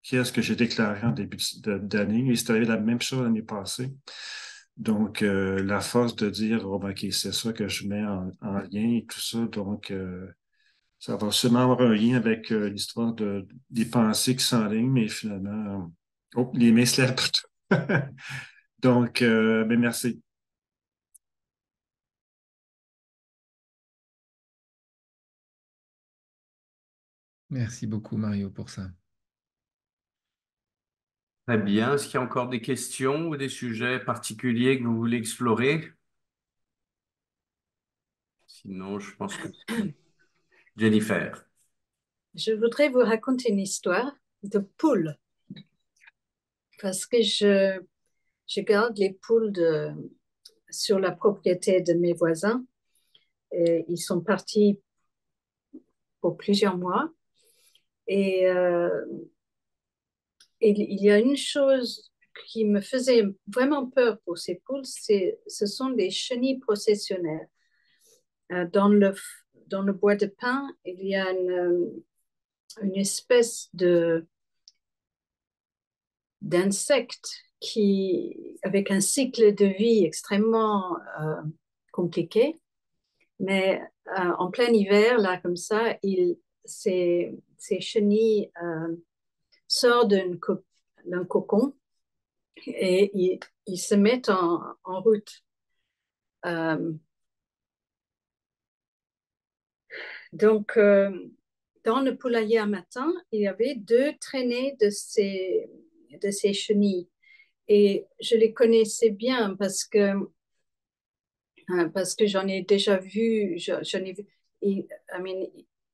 qu'est-ce que j'ai déclaré en début d'année. Et c'est arrivé la même chose l'année passée. Donc, la force de dire, oh, ben, OK, c'est ça que je mets en lien et tout ça. Donc, ça va sûrement avoir un lien avec l'histoire des pensées qui s'enlignent, mais finalement, oh, les mains se lèvent plutôt. Donc, mais merci. Merci beaucoup, Mario, pour ça. Très bien. Est-ce qu'il y a encore des questions ou des sujets particuliers que vous voulez explorer? Sinon, je pense que Jennifer. Je voudrais vous raconter une histoire de poules parce que je garde les poules sur la propriété de mes voisins. Et ils sont partis pour plusieurs mois. Et, il y a une chose qui me faisait vraiment peur pour ces poules, ce sont des chenilles processionnaires. Dans le bois de pin, il y a une espèce d'insecte avec un cycle de vie extrêmement compliqué. Mais en plein hiver, là, comme ça, ces chenilles sortent d'un cocon et ils se mettent en route. Euh, donc, dans le poulailler un matin, il y avait 2 traînées de ces chenilles. Et je les connaissais bien parce que j'en ai déjà vu, j'en ai vu, I mean,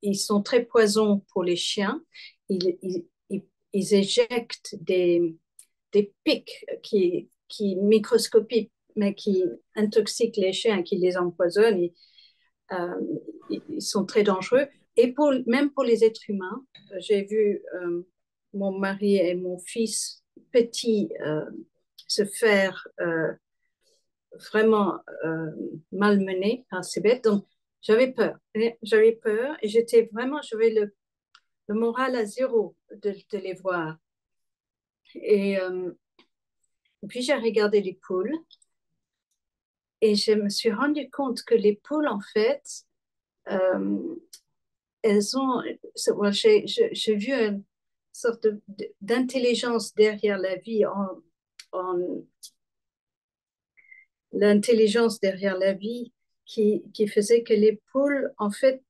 ils sont très poisons pour les chiens. Ils éjectent des pics microscopiques, mais qui intoxiquent les chiens, qui les empoisonnent. Euh, ils sont très dangereux. Et même pour les êtres humains, j'ai vu mon mari et mon fils petits se faire vraiment malmenés par ces bêtes. Donc, j'avais peur. J'avais peur et j'avais le moral à zéro de les voir. Et puis, j'ai regardé les poules et je me suis rendu compte que les poules, en fait, euh, elles ont. J'ai vu une sorte d'intelligence derrière la vie, l'intelligence derrière la vie qui faisait que les poules, en fait,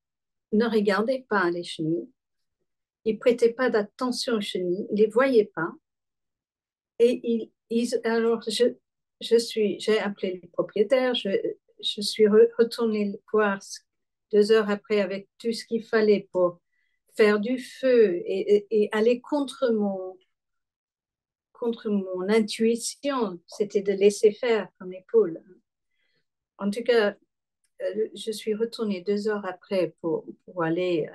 ne regardaient pas les chenilles. Ils ne prêtaient pas d'attention aux chenilles, ils ne les voyaient pas. Et alors, j'ai appelé les propriétaires, je suis retournée voir 2 heures après avec tout ce qu'il fallait pour faire du feu et aller contre mon intuition, c'était de laisser faire comme les poules. En tout cas, je suis retournée 2 heures après pour aller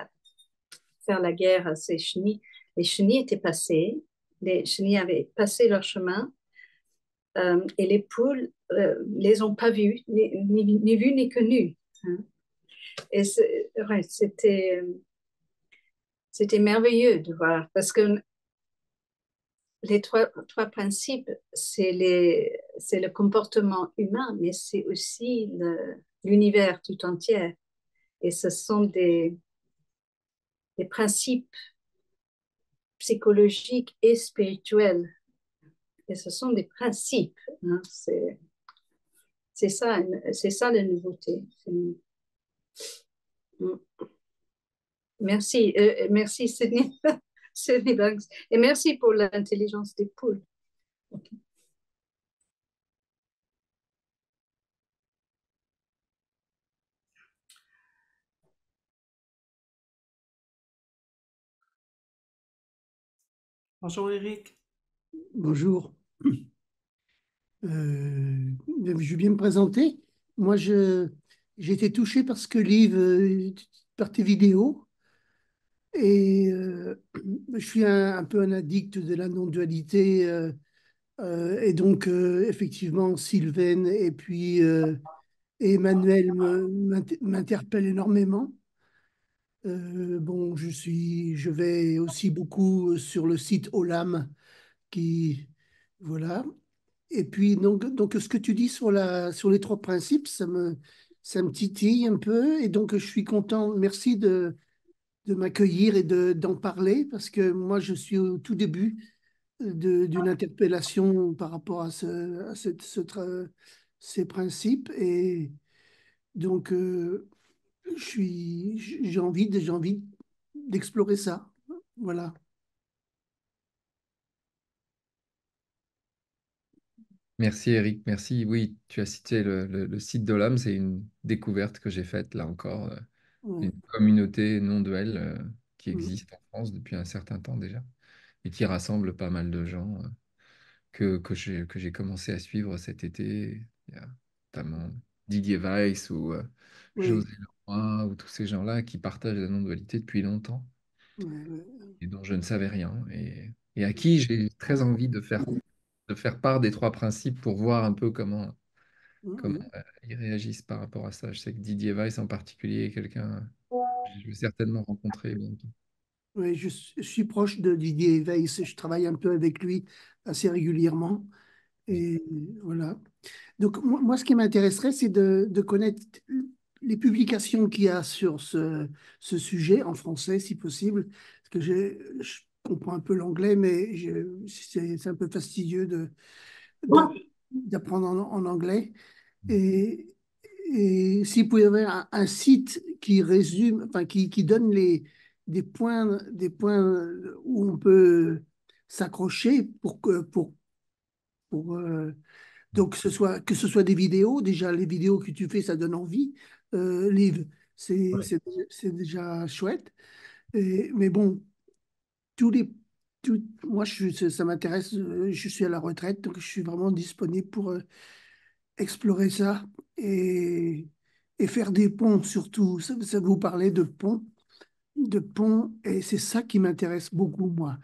faire la guerre à ces chenilles. Les chenilles étaient passées, les chenilles avaient passé leur chemin et les poules les ont pas vues, ni vues ni connues. Hein. Et ouais, c'était merveilleux de voir parce que les trois principes, c'est le comportement humain, mais c'est aussi l'univers tout entier. Et ce sont des principes psychologiques et spirituels. Et ce sont des principes. Hein. C'est ça la nouveauté. Merci, merci Sydney, Sydney Banks. Et merci pour l'intelligence des poules. Bonjour Eric. Bonjour. Je vais bien me présenter. Moi, j'ai été touché par ce que livre, par tes vidéos. Et je suis un peu un addict de la non-dualité. Et donc, effectivement, Sylvain et puis Emmanuel m'interpellent énormément. Bon, je vais aussi beaucoup sur le site Olam qui, voilà. Et puis, donc, ce que tu dis sur les trois principes, ça me titille un peu. Et donc, je suis content. Merci de m'accueillir et d'en parler parce que moi, je suis au tout début d'une interpellation par rapport à ces principes. Et donc, j'ai envie d'explorer ça. Voilà. Merci Eric, merci. Oui, tu as cité le site d'Olam, c'est une découverte que j'ai faite là encore, Ouais. une communauté non duelle qui Mm. existe en France depuis un certain temps déjà et qui rassemble pas mal de gens que j'ai commencé à suivre cet été. Il y a notamment Didier Weiss ou Oui. José Leroy ou tous ces gens-là qui partagent la non-dualité depuis longtemps Ouais, ouais. et dont je ne savais rien et à qui j'ai très envie de faire part des trois principes pour voir un peu comment Mm, ils réagissent par rapport à ça. Je sais que Didier Weiss en particulier est quelqu'un que je vais certainement rencontrer bientôt. Oui, je suis proche de Didier Weiss, je travaille un peu avec lui assez régulièrement. Oui. Et voilà. Donc, moi, ce qui m'intéresserait, c'est de connaître les publications qu'il y a sur ce sujet en français, si possible. Parce que je comprends un peu l'anglais, mais c'est un peu fastidieux de- d'apprendre en anglais. Et, et s'il pouvait y avoir un site qui résume, enfin, qui donne des points où on peut s'accrocher pour donc que ce soit des vidéos, déjà les vidéos que tu fais, ça donne envie. Liv, Ouais. c'est déjà chouette. Mais bon, tous les, moi, ça m'intéresse, je suis à la retraite, donc je suis vraiment disponible pour explorer ça et, et faire des ponts surtout. Ça vous parlait de ponts, et c'est ça qui m'intéresse beaucoup, moi,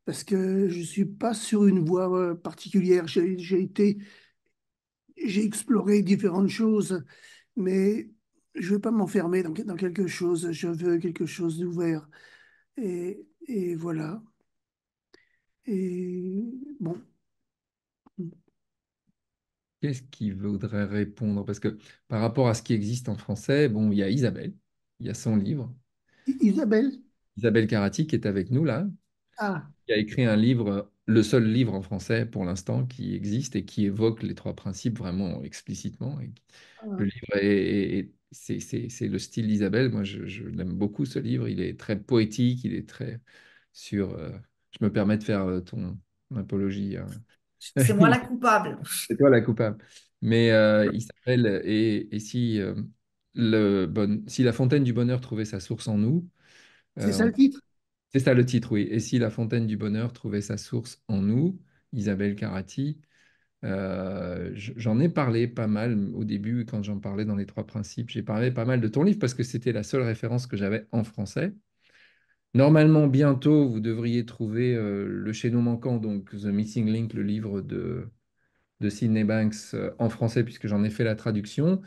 parce que je suis pas sur une voie particulière. J'ai exploré différentes choses, mais je veux pas m'enfermer dans quelque chose. Je veux quelque chose d'ouvert. Et voilà. Et bon, Qu'est-ce qu'il voudrait répondre? Parce que par rapport à ce qui existe en français, bon, il y a Isabelle, il y a son livre, Isabelle, Isabelle Carati qui est avec nous là, ah, qui a écrit un livre, le seul livre en français pour l'instant qui existe et qui évoque les trois principes vraiment explicitement. Le ah, livre c'est le style d'Isabelle. Moi, je l'aime beaucoup ce livre. Il est très poétique, il est très sur. Je me permets de faire ton apologie, hein. C'est moi la coupable. C'est toi la coupable. Mais il s'appelle si si la fontaine du bonheur trouvait sa source en nous. c'est euh, ça on- le titre? c'est ça le titre, oui. Et si la fontaine du bonheur trouvait sa source en nous, Isabelle Carati. J'en ai parlé pas mal au début quand j'en parlais dans les trois principes. J'ai parlé pas mal de ton livre parce que c'était la seule référence que j'avais en français. Normalement, bientôt, vous devriez trouver Le chaînon manquant, donc The Missing Link, le livre de Sydney Banks en français, puisque j'en ai fait la traduction.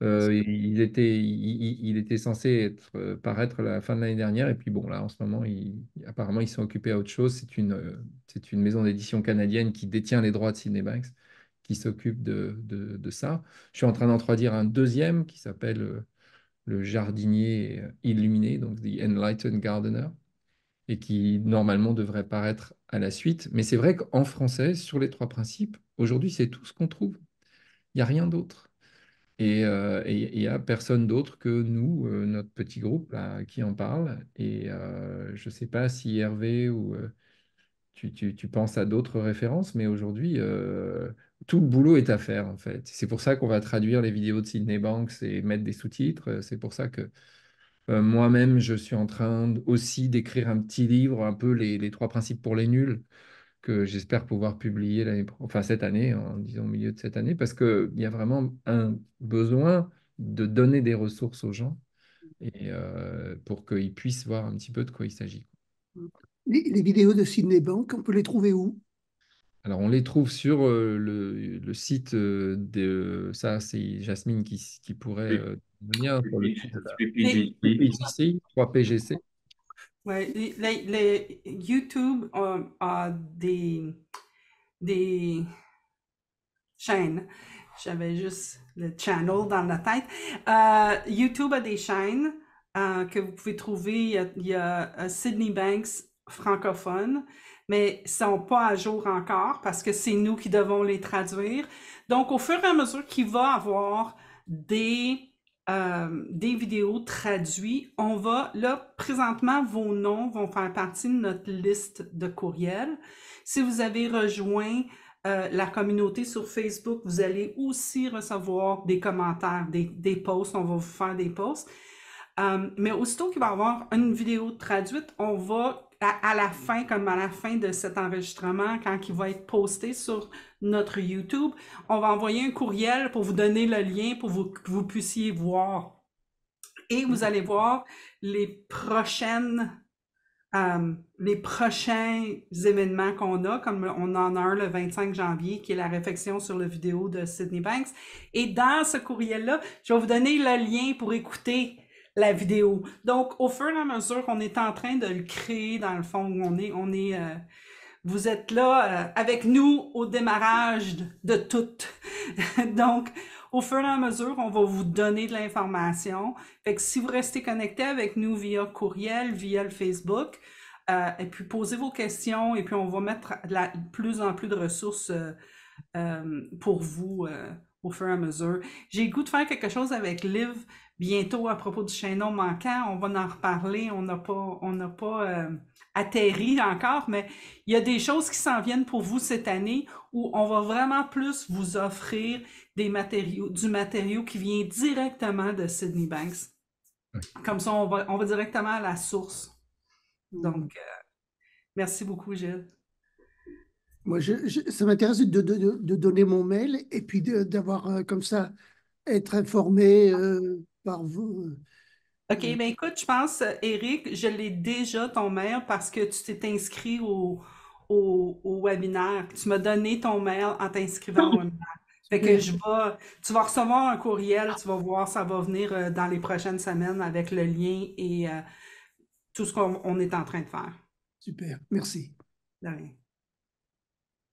Il était censé paraître la fin de l'année dernière, et puis bon, là, en ce moment, apparemment, ils sont occupés à autre chose. C'est une maison d'édition canadienne qui détient les droits de Sydney Banks, qui s'occupe de ça. Je suis en train d'en traduire un deuxième qui s'appelle Le jardinier illuminé, donc The Enlightened Gardener, et qui normalement devrait paraître à la suite. Mais c'est vrai qu'en français, sur les trois principes, aujourd'hui, c'est tout ce qu'on trouve. Il n'y a rien d'autre. Et il n'y a personne d'autre que nous, notre petit groupe là, qui en parle. Et je ne sais pas si Hervé ou tu penses à d'autres références, mais aujourd'hui, tout le boulot est à faire en fait. C'est pour ça qu'on va traduire les vidéos de Sydney Banks et mettre des sous-titres. C'est pour ça que moi-même, je suis en train aussi d'écrire un petit livre, un peu les trois principes pour les nuls, que j'espère pouvoir publier enfin, cette année, en disant au milieu de cette année, parce qu'il y a vraiment un besoin de donner des ressources aux gens et pour qu'ils puissent voir un petit peu de quoi il s'agit. Les vidéos de Sydney Bank, on peut les trouver où? Alors, on les trouve sur le site de... Ça, c'est Jasmine qui pourrait le lien sur le site de la PGC, 3PGC. Ouais, les YouTube a des chaînes. J'avais juste le channel dans la tête. YouTube a des chaînes que vous pouvez trouver. Il y a Sydney Banks francophone, mais ils ne sont pas à jour encore parce que c'est nous qui devons les traduire. Donc, au fur et à mesure qu'il va avoir des vidéos traduites, on va, là, présentement, vos noms vont faire partie de notre liste de courriels. Si vous avez rejoint la communauté sur Facebook, vous allez aussi recevoir des commentaires, des posts, on va vous faire des posts. Mais aussitôt qu'il va y avoir une vidéo traduite, on va, à la fin, comme à la fin de cet enregistrement, quand il va être posté sur notre YouTube, on va envoyer un courriel pour vous donner le lien pour que vous puissiez voir. Et vous allez voir les prochains événements qu'on a, comme on en a un le 25 janvier, qui est la réflexion sur la vidéo de Sydney Banks. Et dans ce courriel-là, je vais vous donner le lien pour écouter la vidéo. Donc, au fur et à mesure qu'on est en train de le créer, dans le fond, vous êtes là avec nous au démarrage de tout. Donc, au fur et à mesure, on va vous donner de l'information. Fait que si vous restez connecté avec nous via courriel, via le Facebook, et puis posez vos questions, et puis on va mettre de plus en plus de ressources pour vous au fur et à mesure. J'ai le goût de faire quelque chose avec Liv bientôt à propos du chaînon manquant. On va en reparler. On n'a pas atterri encore, mais il y a des choses qui s'en viennent pour vous cette année où on va vraiment plus vous offrir du matériau qui vient directement de Sydney Banks. Comme ça, on va directement à la source. Donc, merci beaucoup, Gilles. Moi, ça m'intéresse de donner mon mail et puis d'avoir comme ça, être informé par vous. OK, ben écoute, je pense, Eric, je l'ai déjà ton mail parce que tu t'es inscrit au webinaire. Tu m'as donné ton mail en t'inscrivant au webinaire. Fait que tu vas recevoir un courriel, tu vas voir, ça va venir dans les prochaines semaines avec le lien et tout ce qu'on est en train de faire. Super, merci. De rien.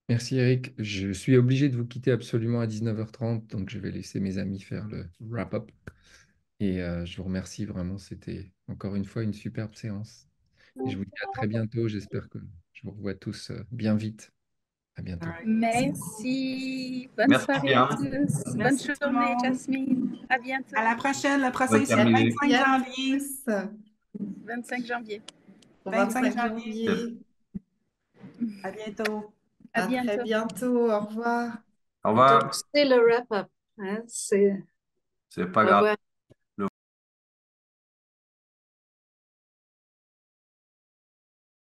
Merci Eric. Je suis obligé de vous quitter absolument à 19h30, donc je vais laisser mes amis faire le wrap-up. Et je vous remercie vraiment, c'était encore une fois une superbe séance. Et je vous dis à très bientôt, j'espère que je vous revois tous bien vite. À bientôt. Merci. Bonne Merci soirée bien. à tous. Merci Bonne tout le journée, monde. Jasmine. À bientôt. À la prochaine. Le prochain, On va c'est le terminer. 25 janvier. 25 janvier. 25 janvier. janvier. À bientôt. À À très bientôt. bientôt. Au revoir. Au revoir. Donc, c'est le wrap-up. Hein? C'est pas Au grave. revoir.